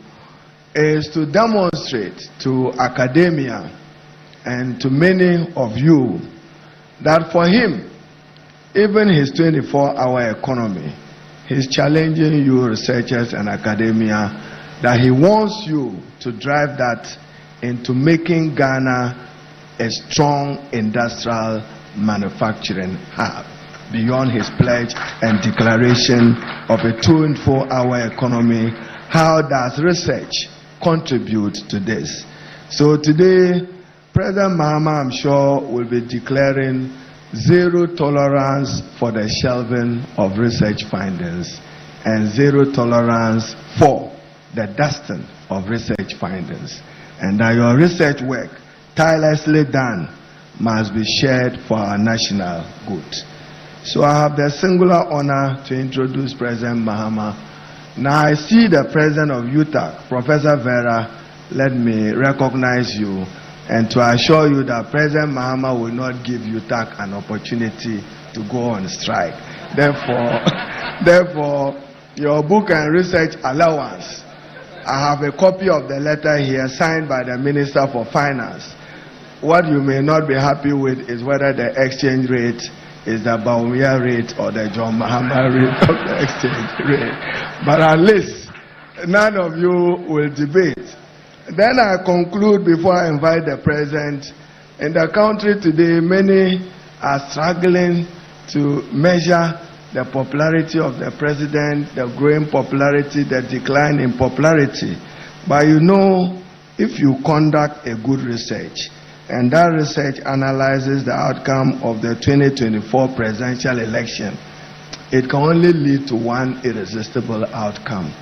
is to demonstrate to academia and to many of you that for him, even his 24-hour economy, he's challenging you researchers and academia that he wants you to drive that into making Ghana a strong industrial manufacturing hub beyond his pledge and declaration of a 24-hour economy. How does research contribute to this? So today, President Mahama, I'm sure, will be declaring zero tolerance for the shelving of research findings and zero tolerance for the dusting of research findings, and that your research work, tirelessly done, must be shared for our national good. So I have the singular honor to introduce President Mahama. Now I see the President of UTAC, Professor Vera. Let me recognize you and to assure you that President Mahama will not give UTAC an opportunity to go on strike. Therefore, your book and research allowance, I have a copy of the letter here signed by the Minister for Finance. What you may not be happy with is whether the exchange rate is the Baumia rate or the John Mahama rate of the exchange rate. But at least none of you will debate Then I conclude before I invite the President. In the country today, many are struggling to measure the popularity of the President, the growing popularity, the decline in popularity. But you know, if you conduct a good research, and that research analyzes the outcome of the 2024 presidential election, it can only lead to one irresistible outcome: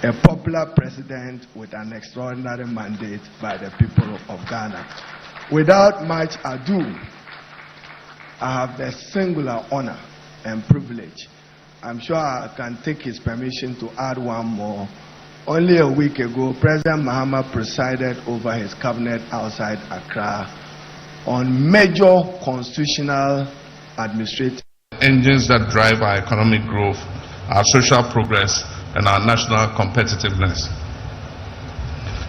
a popular president with an extraordinary mandate by the people of Ghana. Without much ado, I have the singular honor and privilege. I'm sure I can take his permission to add one more. Only a week ago, President Mahama presided over his cabinet outside Accra on major constitutional administrative engines that drive our economic growth, our social progress, and our national competitiveness.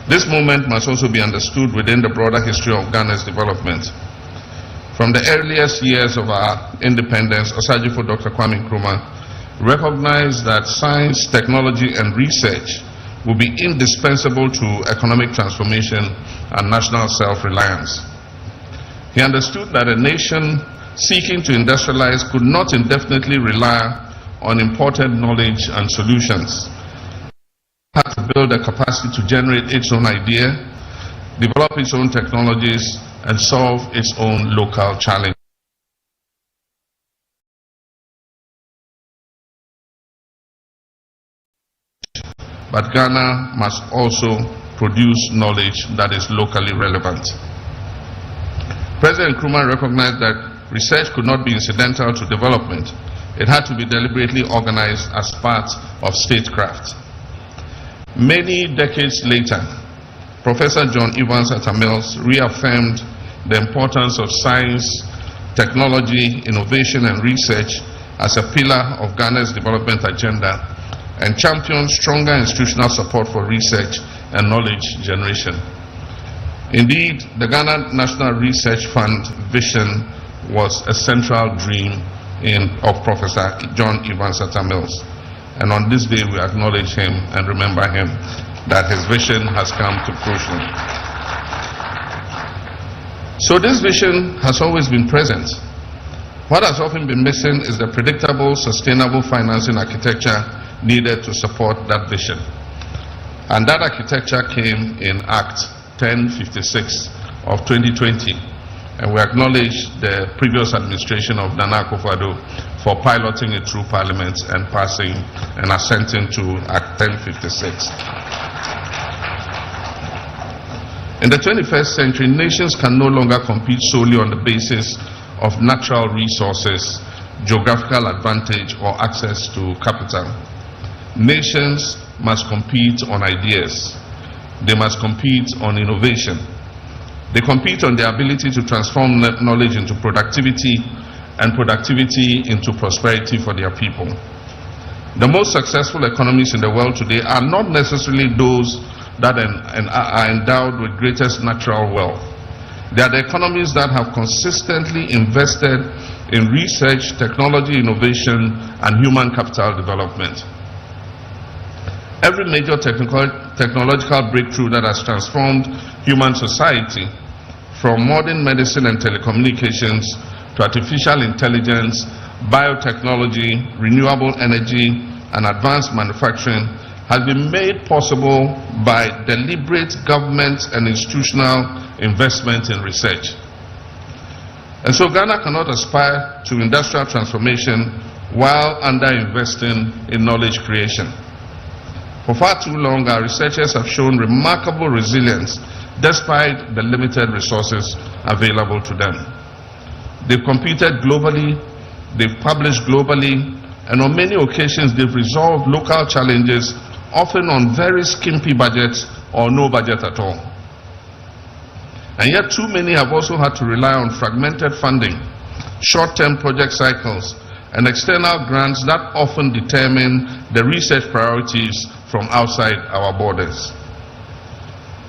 This moment must also be understood within the broader history of Ghana's development. From the earliest years of our independence, Osajifo Dr. Kwame Nkrumah recognized that science, technology, and research will be indispensable to economic transformation and national self-reliance. He understood that a nation seeking to industrialize could not indefinitely rely on imported knowledge and solutions. It had to build a capacity to generate its own idea, develop its own technologies, and solve its own local challenges. But Ghana must also produce knowledge that is locally relevant. President Nkrumah recognized that research could not be incidental to development. It had to be deliberately organized as part of statecraft. Many decades later, Professor John Mills reaffirmed the importance of science, technology, innovation, and research as a pillar of Ghana's development agenda, and championed stronger institutional support for research and knowledge generation. Indeed, the Ghana National Research Fund vision was a central dream of Professor John Mills. And on this day, we acknowledge him and remember him, that his vision has come to fruition. So this vision has always been present. What has often been missing is the predictable, sustainable financing architecture needed to support that vision. And that architecture came in Act 1056 of 2020. And we acknowledge the previous administration of Nana Akufo-Addo for piloting it through Parliament and passing and assenting to Act 1056. In the 21st century, nations can no longer compete solely on the basis of natural resources, geographical advantage, or access to capital. Nations must compete on ideas. They must compete on innovation. They compete on the ability to transform knowledge into productivity and productivity into prosperity for their people. The most successful economies in the world today are not necessarily those that are endowed with greatest natural wealth. They are the economies that have consistently invested in research, technology, innovation, and human capital development. Every major technological breakthrough that has transformed human society, from modern medicine and telecommunications to artificial intelligence, biotechnology, renewable energy, and advanced manufacturing, has been made possible by deliberate government and institutional investment in research. And so Ghana cannot aspire to industrial transformation while under-investing in knowledge creation. For far too long, our researchers have shown remarkable resilience despite the limited resources available to them. They've competed globally, they've published globally, and on many occasions they've resolved local challenges, often on very skimpy budgets or no budget at all. And yet too many have also had to rely on fragmented funding, short-term project cycles, and external grants that often determine the research priorities from outside our borders.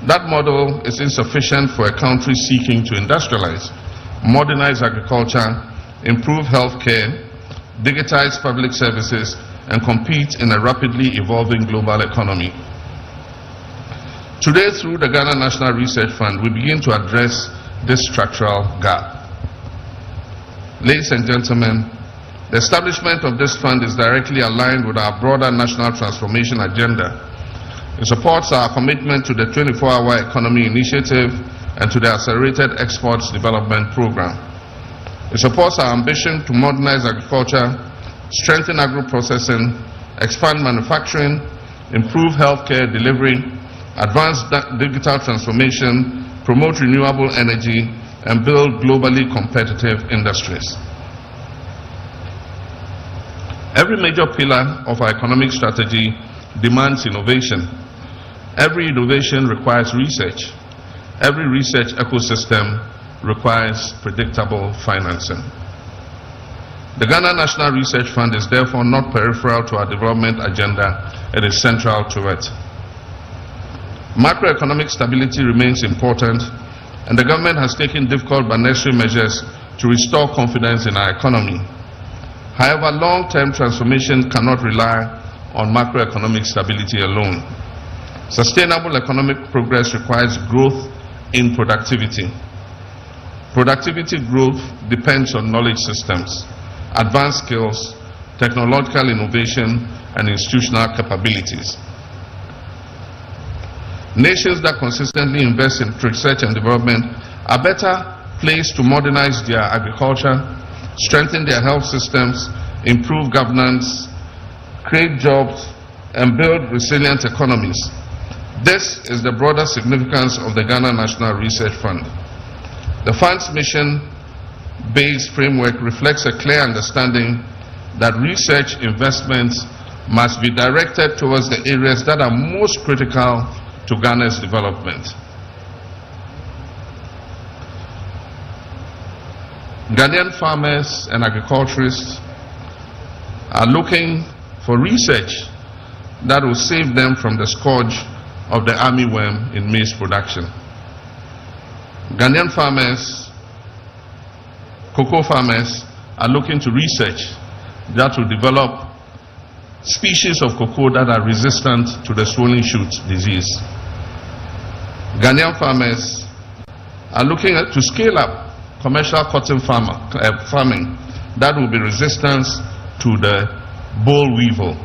That model is insufficient for a country seeking to industrialize, modernize agriculture, improve healthcare, digitize public services, and compete in a rapidly evolving global economy. Today, through the Ghana National Research Fund, we begin to address this structural gap. Ladies and gentlemen, the establishment of this fund is directly aligned with our broader national transformation agenda. It supports our commitment to the 24-hour economy initiative and to the accelerated exports development program. It supports our ambition to modernize agriculture, strengthen agro-processing, expand manufacturing, improve healthcare delivery, advance digital transformation, promote renewable energy, and build globally competitive industries. Every major pillar of our economic strategy demands innovation. Every innovation requires research. Every research ecosystem requires predictable financing. The Ghana National Research Fund is therefore not peripheral to our development agenda, it is central to it. Macroeconomic stability remains important, and the government has taken difficult but necessary measures to restore confidence in our economy. However, long-term transformation cannot rely on macroeconomic stability alone. Sustainable economic progress requires growth in productivity. Productivity growth depends on knowledge systems, advanced skills, technological innovation, and institutional capabilities. Nations that consistently invest in research and development are better placed to modernize their agriculture, strengthen their health systems, improve governance, create jobs, and build resilient economies. This is the broader significance of the Ghana National Research Fund. The fund's mission-based framework reflects a clear understanding that research investments must be directed towards the areas that are most critical to Ghana's development. Ghanaian farmers and agriculturists are looking for research that will save them from the scourge of the armyworm in maize production. Ghanaian farmers, cocoa farmers, are looking to research that will develop species of cocoa that are resistant to the swollen shoot disease. Ghanaian farmers are looking to scale up commercial cotton farming that will be resistant to the boll weevil.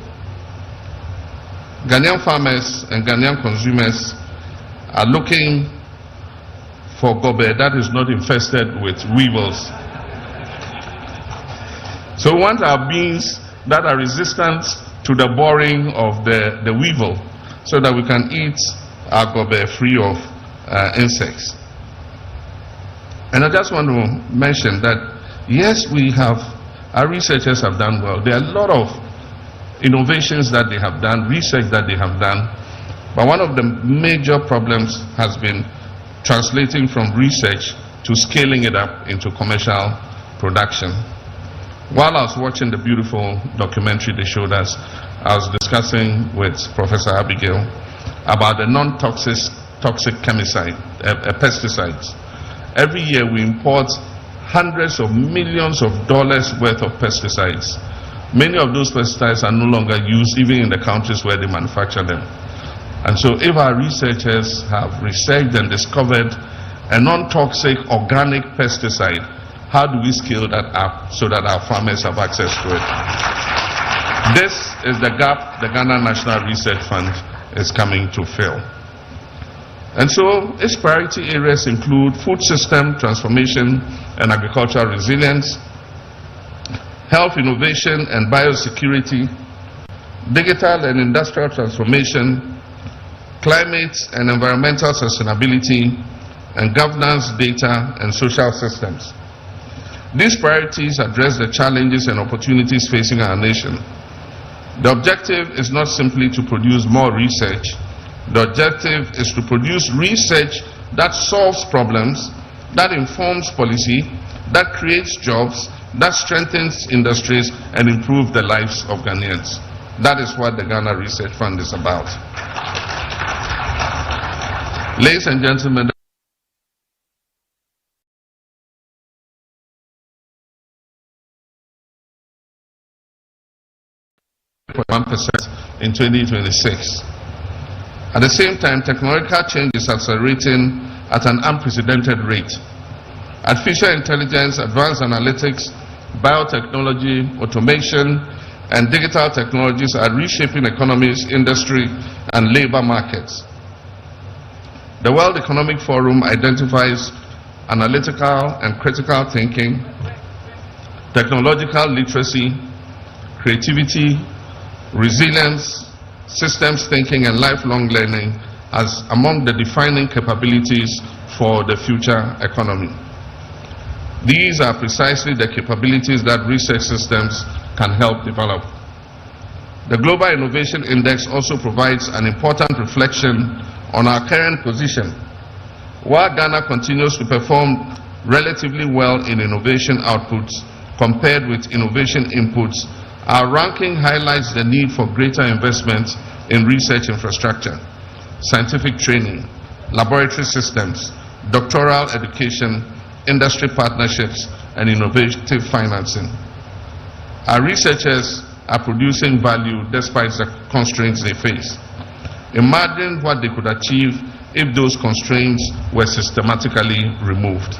Ghanaian farmers and Ghanaian consumers are looking for gobe that is not infested with weevils. So we want our beans that are resistant to the boring of the weevil so that we can eat our gobe free of insects. And I just want to mention that yes, our researchers have done well. There are a lot of innovations that they have done, research that they have done, but one of the major problems has been translating from research to scaling it up into commercial production. While I was watching the beautiful documentary they showed us, I was discussing with Professor Abigail about the non-toxic pesticides. Every year we import hundreds of millions of dollars worth of pesticides. Many of those pesticides are no longer used even in the countries where they manufacture them. And so if our researchers have researched and discovered a non-toxic organic pesticide, how do we scale that up so that our farmers have access to it? This is the gap the Ghana National Research Fund is coming to fill. And so its priority areas include food system transformation and agricultural resilience, health innovation and biosecurity, digital and industrial transformation, climate and environmental sustainability, and governance, data, and social systems. These priorities address the challenges and opportunities facing our nation. The objective is not simply to produce more research. The objective is to produce research that solves problems, that informs policy, that creates jobs, that strengthens industries, and improves the lives of Ghanaians. That is what the Ghana Research Fund is about. Ladies and gentlemen, 1% in 2026. At the same time, technological change is accelerating at an unprecedented rate. Artificial intelligence, advanced analytics, biotechnology, automation, and digital technologies are reshaping economies, industry, and labor markets. The World Economic Forum identifies analytical and critical thinking, technological literacy, creativity, resilience, systems thinking, and lifelong learning as among the defining capabilities for the future economy. These are precisely the capabilities that research systems can help develop. The Global Innovation Index also provides an important reflection on our current position. While Ghana continues to perform relatively well in innovation outputs compared with innovation inputs, our ranking highlights the need for greater investment in research infrastructure, scientific training, laboratory systems, doctoral education, industry partnerships, and innovative financing. Our researchers are producing value despite the constraints they face. Imagine what they could achieve if those constraints were systematically removed.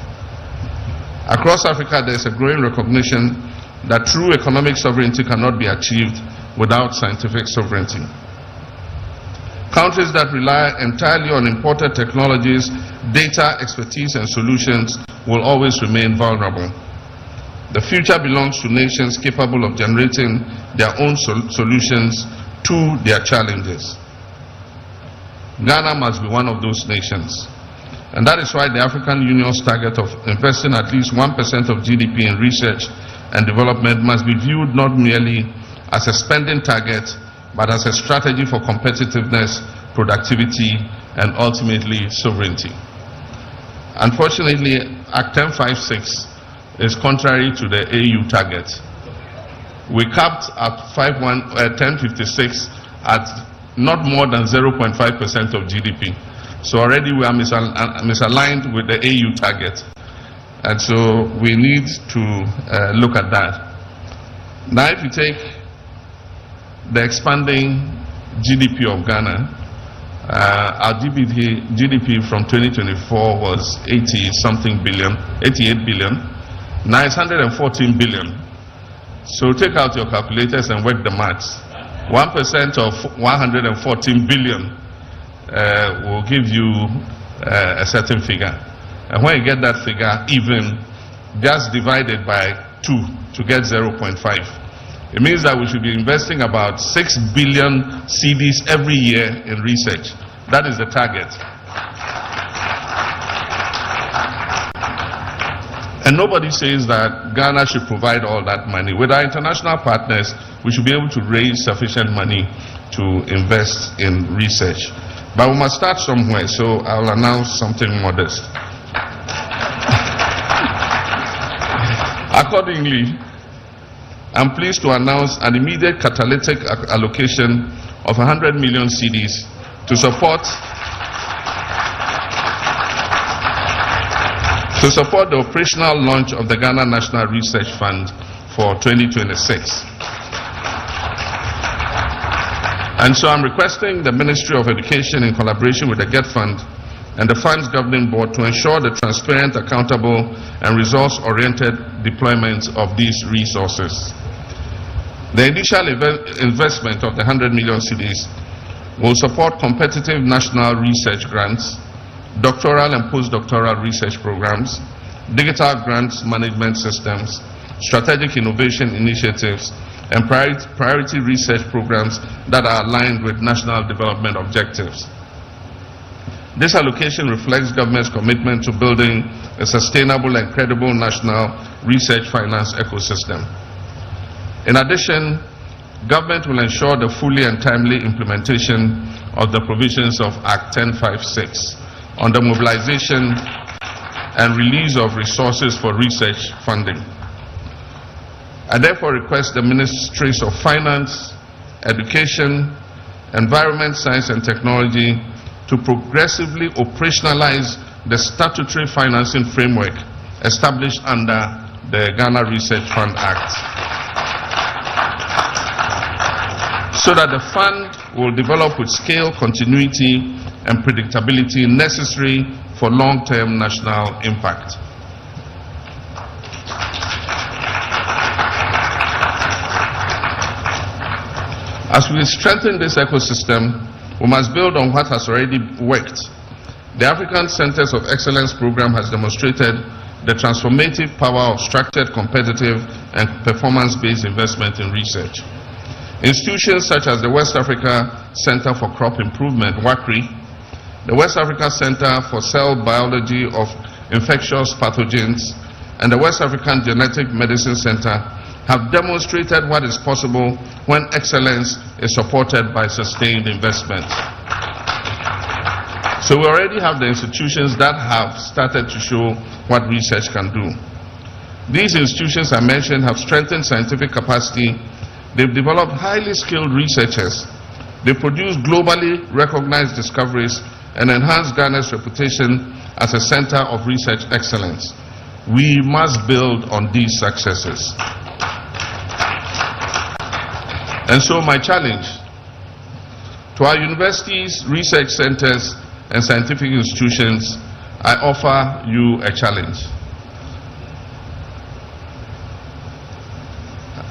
Across Africa, there is a growing recognition that true economic sovereignty cannot be achieved without scientific sovereignty. Countries that rely entirely on imported technologies, data, expertise, and solutions will always remain vulnerable. The future belongs to nations capable of generating their own solutions to their challenges. Ghana must be one of those nations. And that is why the African Union's target of investing at least 1% of GDP in research and development must be viewed not merely as a spending target, but as a strategy for competitiveness, productivity, and ultimately sovereignty. Unfortunately, Act 1056 is contrary to the AU target. We capped at 1056 at not more than 0.5% of GDP. So already we are misaligned with the AU target. And so we need to look at that. Now if you take the expanding GDP of Ghana, our GDP from 2024 was 88 billion. Now it's 114 billion. So take out your calculators and work the maths. 1% of 114 billion will give you a certain figure. And when you get that figure even, just divide it by 2 to get 0.5. It means that we should be investing about 6 billion cedis every year in research. That is the target. And nobody says that Ghana should provide all that money. With our international partners, we should be able to raise sufficient money to invest in research. But we must start somewhere, so I'll announce something modest. Accordingly, I'm pleased to announce an immediate catalytic allocation of 100 million cedis to support the operational launch of the Ghana National Research Fund for 2026. And so I'm requesting the Ministry of Education in collaboration with the GET Fund and the Fund's Governing Board to ensure the transparent, accountable, and resource-oriented deployment of these resources. The initial investment of the 100 million cedis will support competitive national research grants, doctoral and postdoctoral research programs, digital grants management systems, strategic innovation initiatives, and priority research programs that are aligned with national development objectives. This allocation reflects government's commitment to building a sustainable and credible national research finance ecosystem. In addition, government will ensure the fully and timely implementation of the provisions of Act 1056 on the mobilization and release of resources for research funding. I therefore request the Ministries of Finance, Education, Environment, Science and Technology to progressively operationalize the statutory financing framework established under the Ghana Research Fund Act, so that the fund will develop with scale, continuity, and predictability necessary for long-term national impact. As we strengthen this ecosystem, we must build on what has already worked. The African Centers of Excellence program has demonstrated the transformative power of structured, competitive, and performance-based investment in research. Institutions such as the West Africa Center for Crop Improvement, WACRI, the West Africa Center for Cell Biology of Infectious Pathogens, and the West African Genetic Medicine Center have demonstrated what is possible when excellence is supported by sustained investment. So we already have the institutions that have started to show what research can do. These institutions I mentioned have strengthened scientific capacity. They've developed highly skilled researchers. They produce globally recognized discoveries and enhanced Ghana's reputation as a center of research excellence. We must build on these successes. And so my challenge to our universities, research centers, and scientific institutions, I offer you a challenge.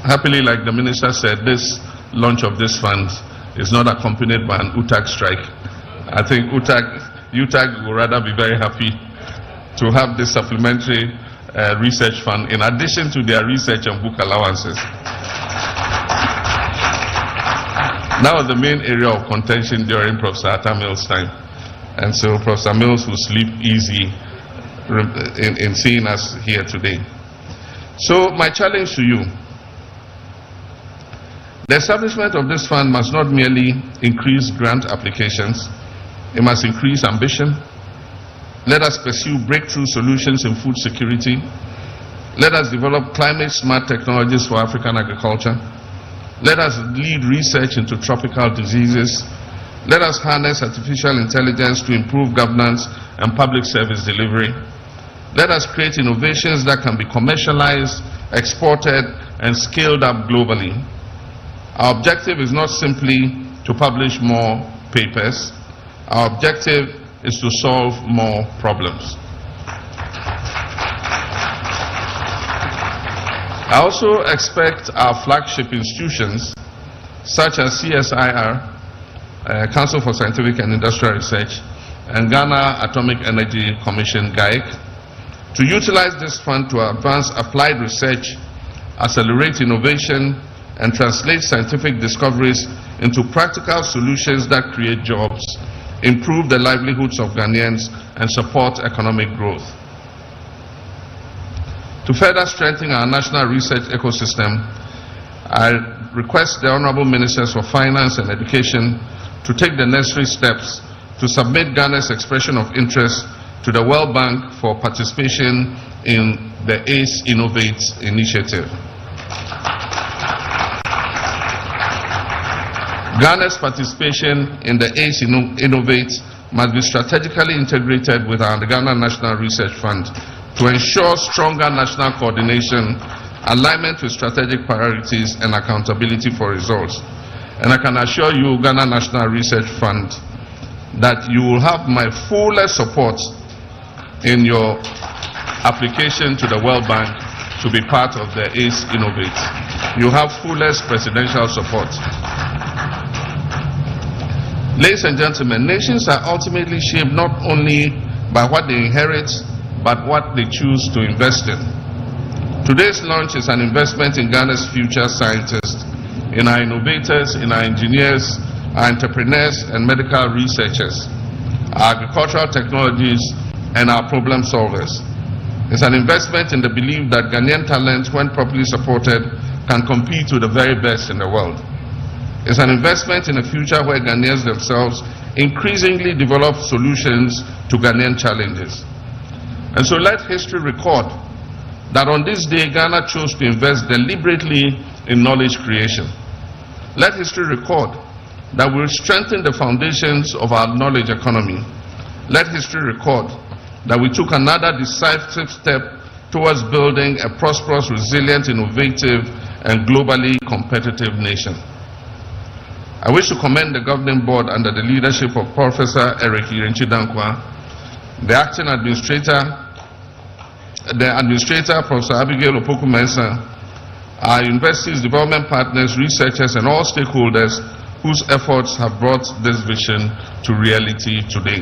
Happily, like the minister said, this launch of this fund is not accompanied by an UTAG strike. I think UTAG will rather be very happy to have this supplementary research fund in addition to their research and book allowances. That was the main area of contention during Professor Atta Mills' time. And so Professor Mills will sleep easy in seeing us here today. So my challenge to you, the establishment of this fund must not merely increase grant applications, it must increase ambition. Let us pursue breakthrough solutions in food security. Let us develop climate-smart technologies for African agriculture. Let us lead research into tropical diseases. Let us harness artificial intelligence to improve governance and public service delivery. Let us create innovations that can be commercialized, exported, and scaled up globally. Our objective is not simply to publish more papers. Our objective is to solve more problems. I also expect our flagship institutions, such as CSIR, Council for Scientific and Industrial Research, and Ghana Atomic Energy Commission, GAIC, to utilize this fund to advance applied research, accelerate innovation, and translate scientific discoveries into practical solutions that create jobs, improve the livelihoods of Ghanaians, and support economic growth. To further strengthen our national research ecosystem, I request the Honorable Ministers for Finance and Education to take the necessary steps to submit Ghana's expression of interest to the World Bank for participation in the ACE Innovate initiative. Ghana's participation in the ACE Innovate must be strategically integrated with our Ghana National Research Fund to ensure stronger national coordination, alignment with strategic priorities, and accountability for results. And I can assure you, Ghana National Research Fund, that you will have my fullest support in your application to the World Bank to be part of the ACE Innovate. You have fullest presidential support. Ladies and gentlemen, nations are ultimately shaped not only by what they inherit, but what they choose to invest in. Today's launch is an investment in Ghana's future scientists, in our innovators, in our engineers, our entrepreneurs and medical researchers, our agricultural technologies, and our problem solvers. It's an investment in the belief that Ghanaian talent, when properly supported, can compete with the very best in the world. It's an investment in a future where Ghanaians themselves increasingly develop solutions to Ghanaian challenges. And so let history record that on this day, Ghana chose to invest deliberately in knowledge creation. Let history record that we'll strengthen the foundations of our knowledge economy. Let history record that we took another decisive step towards building a prosperous, resilient, innovative, and globally competitive nation. I wish to commend the governing board under the leadership of Professor Eric Irenchidankwa, the acting administrator, Professor Abigail Opoku-Mensah, our university's development partners, researchers, and all stakeholders whose efforts have brought this vision to reality today.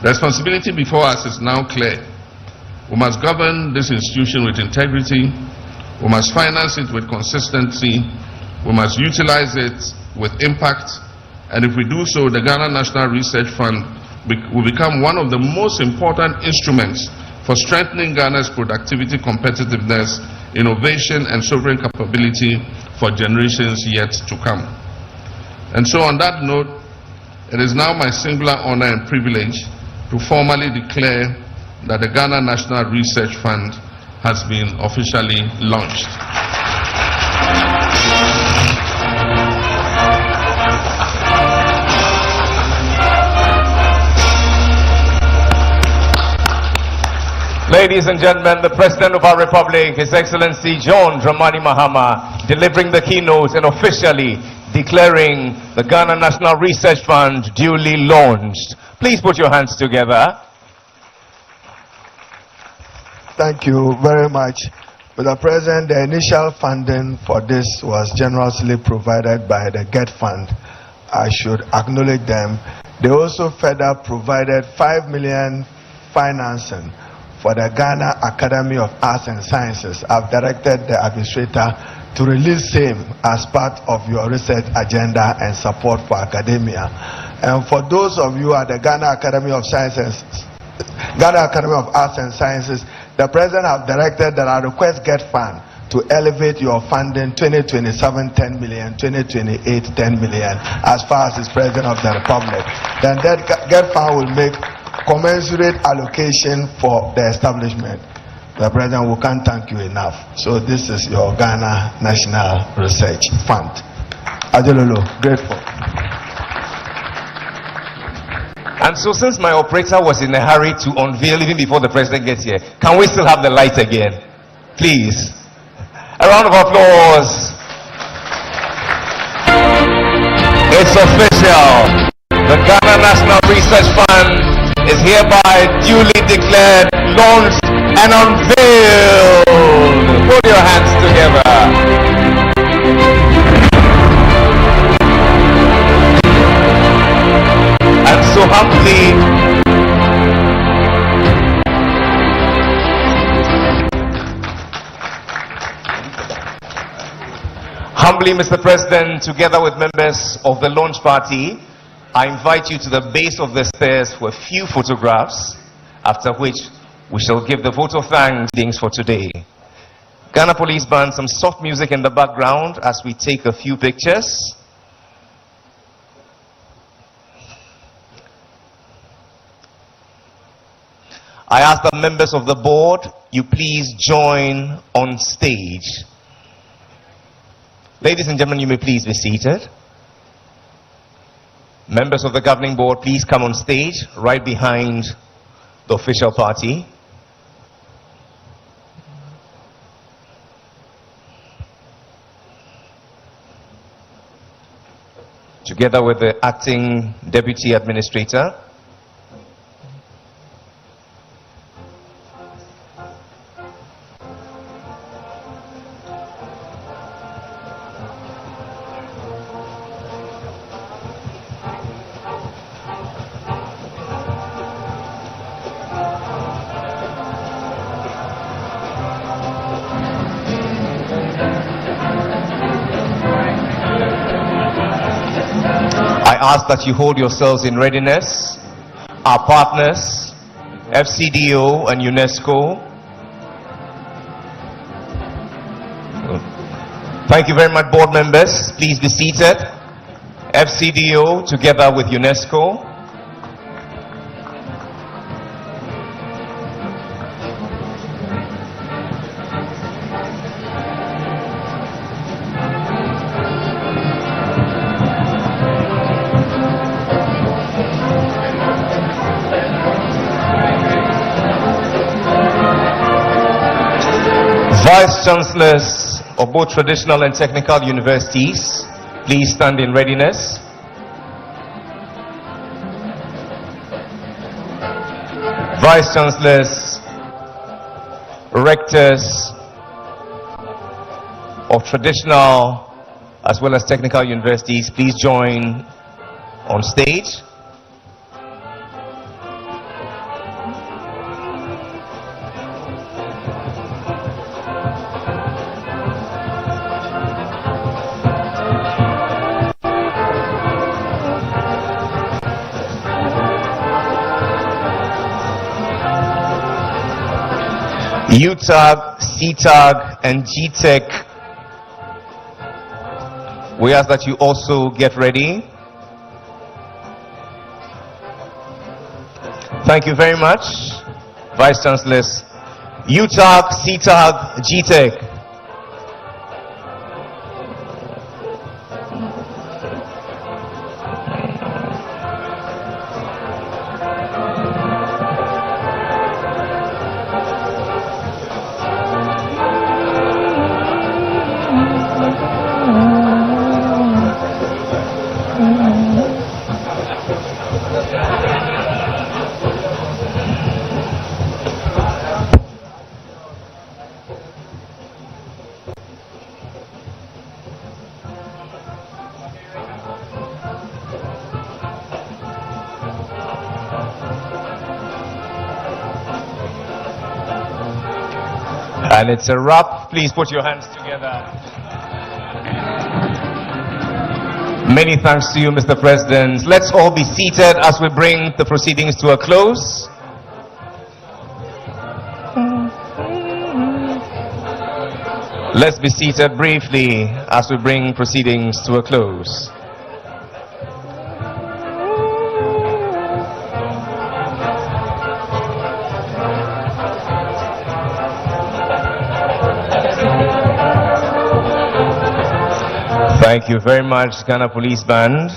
The responsibility before us is now clear. We must govern this institution with integrity, we must finance it with consistency, we must utilize it with impact, and if we do so, the Ghana National Research Fund will become one of the most important instruments for strengthening Ghana's productivity, competitiveness, innovation, and sovereign capability for generations yet to come. And so on that note, it is now my singular honor and privilege to formally declare that the Ghana National Research Fund has been officially launched. Ladies and gentlemen, the President of our Republic, His Excellency John Dramani Mahama, delivering the keynote and officially declaring the Ghana National Research Fund duly launched. Please put your hands together. Thank you very much. Mr. President, the initial funding for this was generously provided by the GET Fund. I should acknowledge them. They also further provided 5 million financing for the Ghana Academy of Arts and Sciences. I've directed the administrator to release same as part of your research agenda and support for academia. And for those of you at the Ghana Academy of Sciences, Ghana Academy of Arts and Sciences, the President has directed that I request GET Fund to elevate your funding 2027 10 million, 2028 10 million as far as is President of the Republic. Then that GET Fund will make commensurate allocation for the establishment. The President, we can't thank you enough. So this is your Ghana National Research Fund. Adelolo, grateful. And so since my operator was in a hurry to unveil even before the President gets here, can we still have the light again? Please. A round of applause. It's official. The Ghana National Research Fund is hereby duly declared, launched, and unveiled. Put your hands together. And so humbly, Mr. President, together with members of the launch party, I invite you to the base of the stairs for a few photographs, after which we shall give the vote of thanks for today. Ghana Police Band, some soft music in the background as we take a few pictures. I ask the members of the board, you please join on stage. Ladies and gentlemen, you may please be seated. Members of the governing board, please come on stage right behind the official party. Together with the acting deputy administrator. I ask that you hold yourselves in readiness. Our partners, FCDO and UNESCO. Thank you very much, board members. Please be seated. FCDO together with UNESCO. Vice Chancellors of both traditional and technical universities, please stand in readiness. Vice Chancellors, Rectors of traditional as well as technical universities, please join on stage. UTAG, CTAG, and GTEC, we ask that you also get ready. Thank you very much, Vice Chancellors. UTAG, CTAG, GTEC. And it's a wrap. Please put your hands together. Many thanks to you, Mr. President. Let's all be seated as we bring the proceedings to a close. Let's be seated briefly as we bring proceedings to a close. Thank you very much, Ghana Police Band.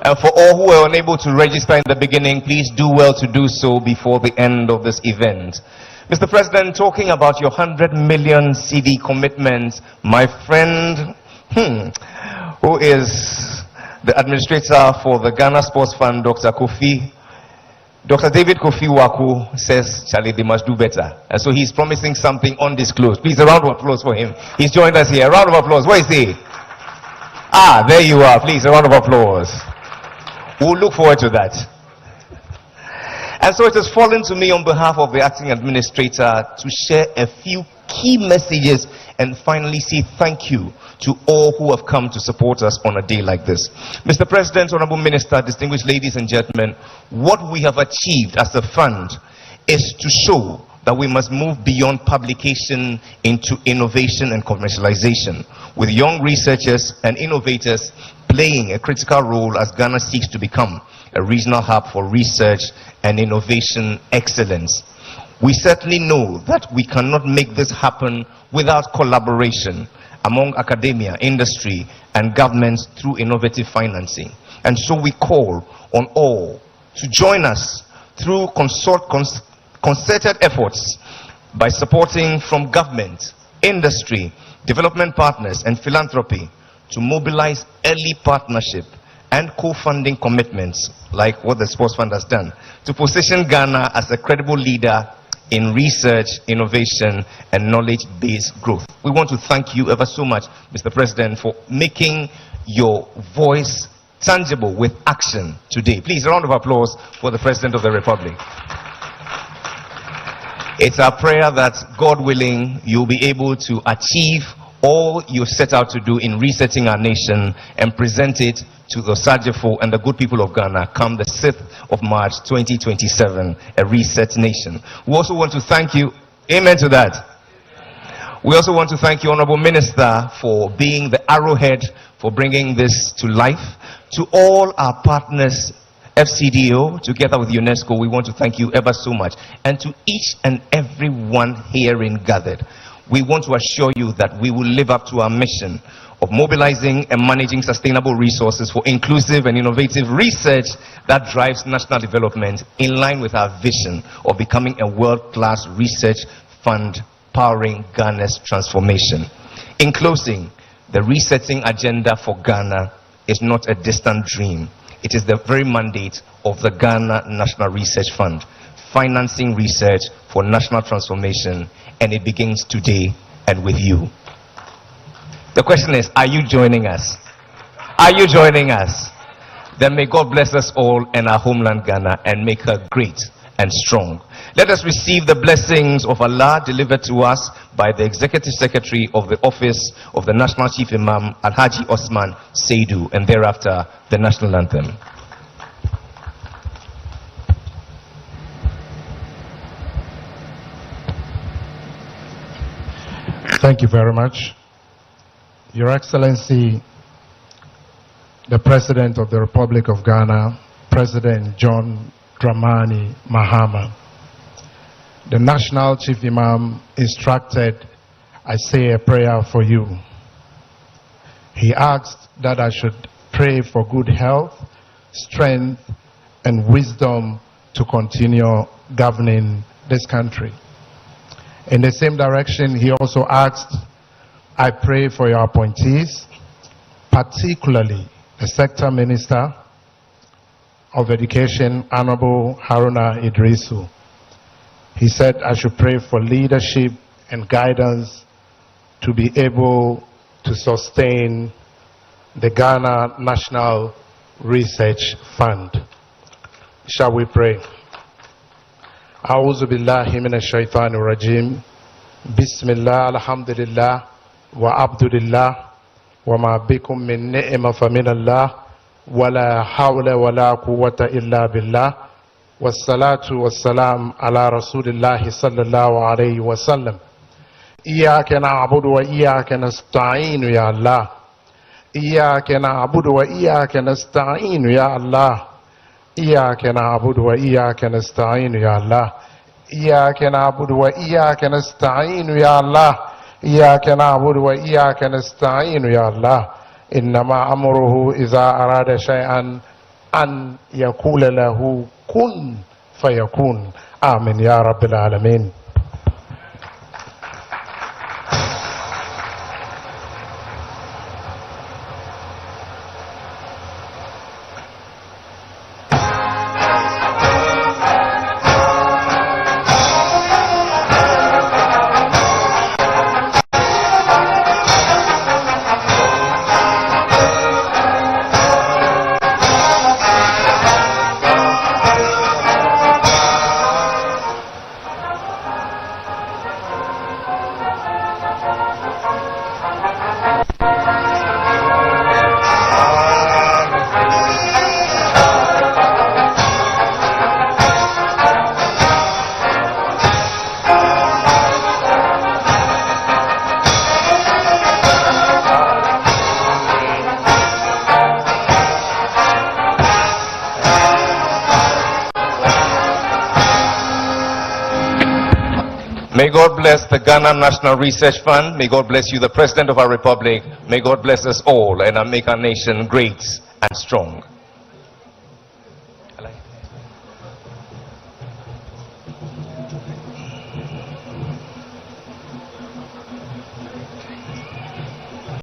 And for all who were unable to register in the beginning, please do well to do so before the end of this event. Mr. President, talking about your 100 million CD commitment, my friend, who is the administrator for the Ghana Sports Fund, Dr. David Kofi Waku, says, Charlie, they must do better. And so he's promising something undisclosed. Please, a round of applause for him. He's joined us here. A round of applause. Where is he? Ah, there you are. Please, a round of applause. We'll look forward to that. And so it has fallen to me on behalf of the acting administrator to share a few key messages and finally say thank you to all who have come to support us on a day like this. Mr. President, Honorable Minister, distinguished ladies and gentlemen, what we have achieved as a fund is to show that we must move beyond publication into innovation and commercialization, with young researchers and innovators playing a critical role as Ghana seeks to become a regional hub for research and innovation excellence. We certainly know that we cannot make this happen without collaboration among academia, industry, and governments through innovative financing. And so we call on all to join us through concerted efforts by supporting from government, industry, development partners, and philanthropy to mobilize early partnership and co-funding commitments like what the Sports Fund has done to position Ghana as a credible leader in research, innovation, and knowledge-based growth. We want to thank you ever so much, Mr. President, for making your voice tangible with action today. Please, a round of applause for the President of the Republic. It's our prayer that, God willing, you'll be able to achieve all you set out to do in resetting our nation and present it to the Sajefo and the good people of Ghana come the 6th of March 2027, a reset nation. We also want to thank you, amen to that. We also want to thank you, Honorable Minister, for being the arrowhead for bringing this to life. To all our partners, FCDO, together with UNESCO, we want to thank you ever so much. And to each and every one herein gathered, we want to assure you that we will live up to our mission of mobilizing and managing sustainable resources for inclusive and innovative research that drives national development in line with our vision of becoming a world-class research fund powering Ghana's transformation. In closing, The resetting agenda for Ghana is not a distant dream. It is the very mandate of the Ghana National Research Fund, financing research for national transformation, and it begins today and with you. The question is, are you joining us? Are you joining us? Then may God bless us all and our homeland Ghana and make her great and strong. Let us receive the blessings of Allah delivered to us by the Executive Secretary of the Office of the National Chief Imam, Alhaji Osman Seidu, and thereafter the National Anthem. Thank you very much. Your Excellency, the President of the Republic of Ghana, President John Dramani Mahama, the National Chief Imam instructed I say a prayer for you. He asked that I should pray for good health, strength, and wisdom to continue governing this country. In the same direction, he also asked, I pray for your appointees, particularly the Sector Minister of Education, Honorable Haruna Idrisu. He said I should pray for leadership and guidance to be able to sustain the Ghana National Research Fund. Shall we pray? أعوذ بالله من الشيطان الرجيم بسم الله الحمد لله وعبد الله وما بكم من نعمة فمن الله ولا حول ولا قوة إلا بالله والصلاة والسلام على رسول الله صلى الله عليه وسلم. إياك نعبد وإياك نستعين يا الله. إياك نعبد وإياك نستعين يا الله. إياك نعبد وإياك نستعين يا الله. إياك نعبد وإياك نستعين يا الله. إياك نعبد وإياك نستعين يا الله. إنما أمره إذا أراد شيئا أن يقول له كن فيكون. آمين يا رب العالمين. May God bless the Ghana National Research Fund. May God bless you, the President of our Republic. May God bless us all and make our nation great and strong.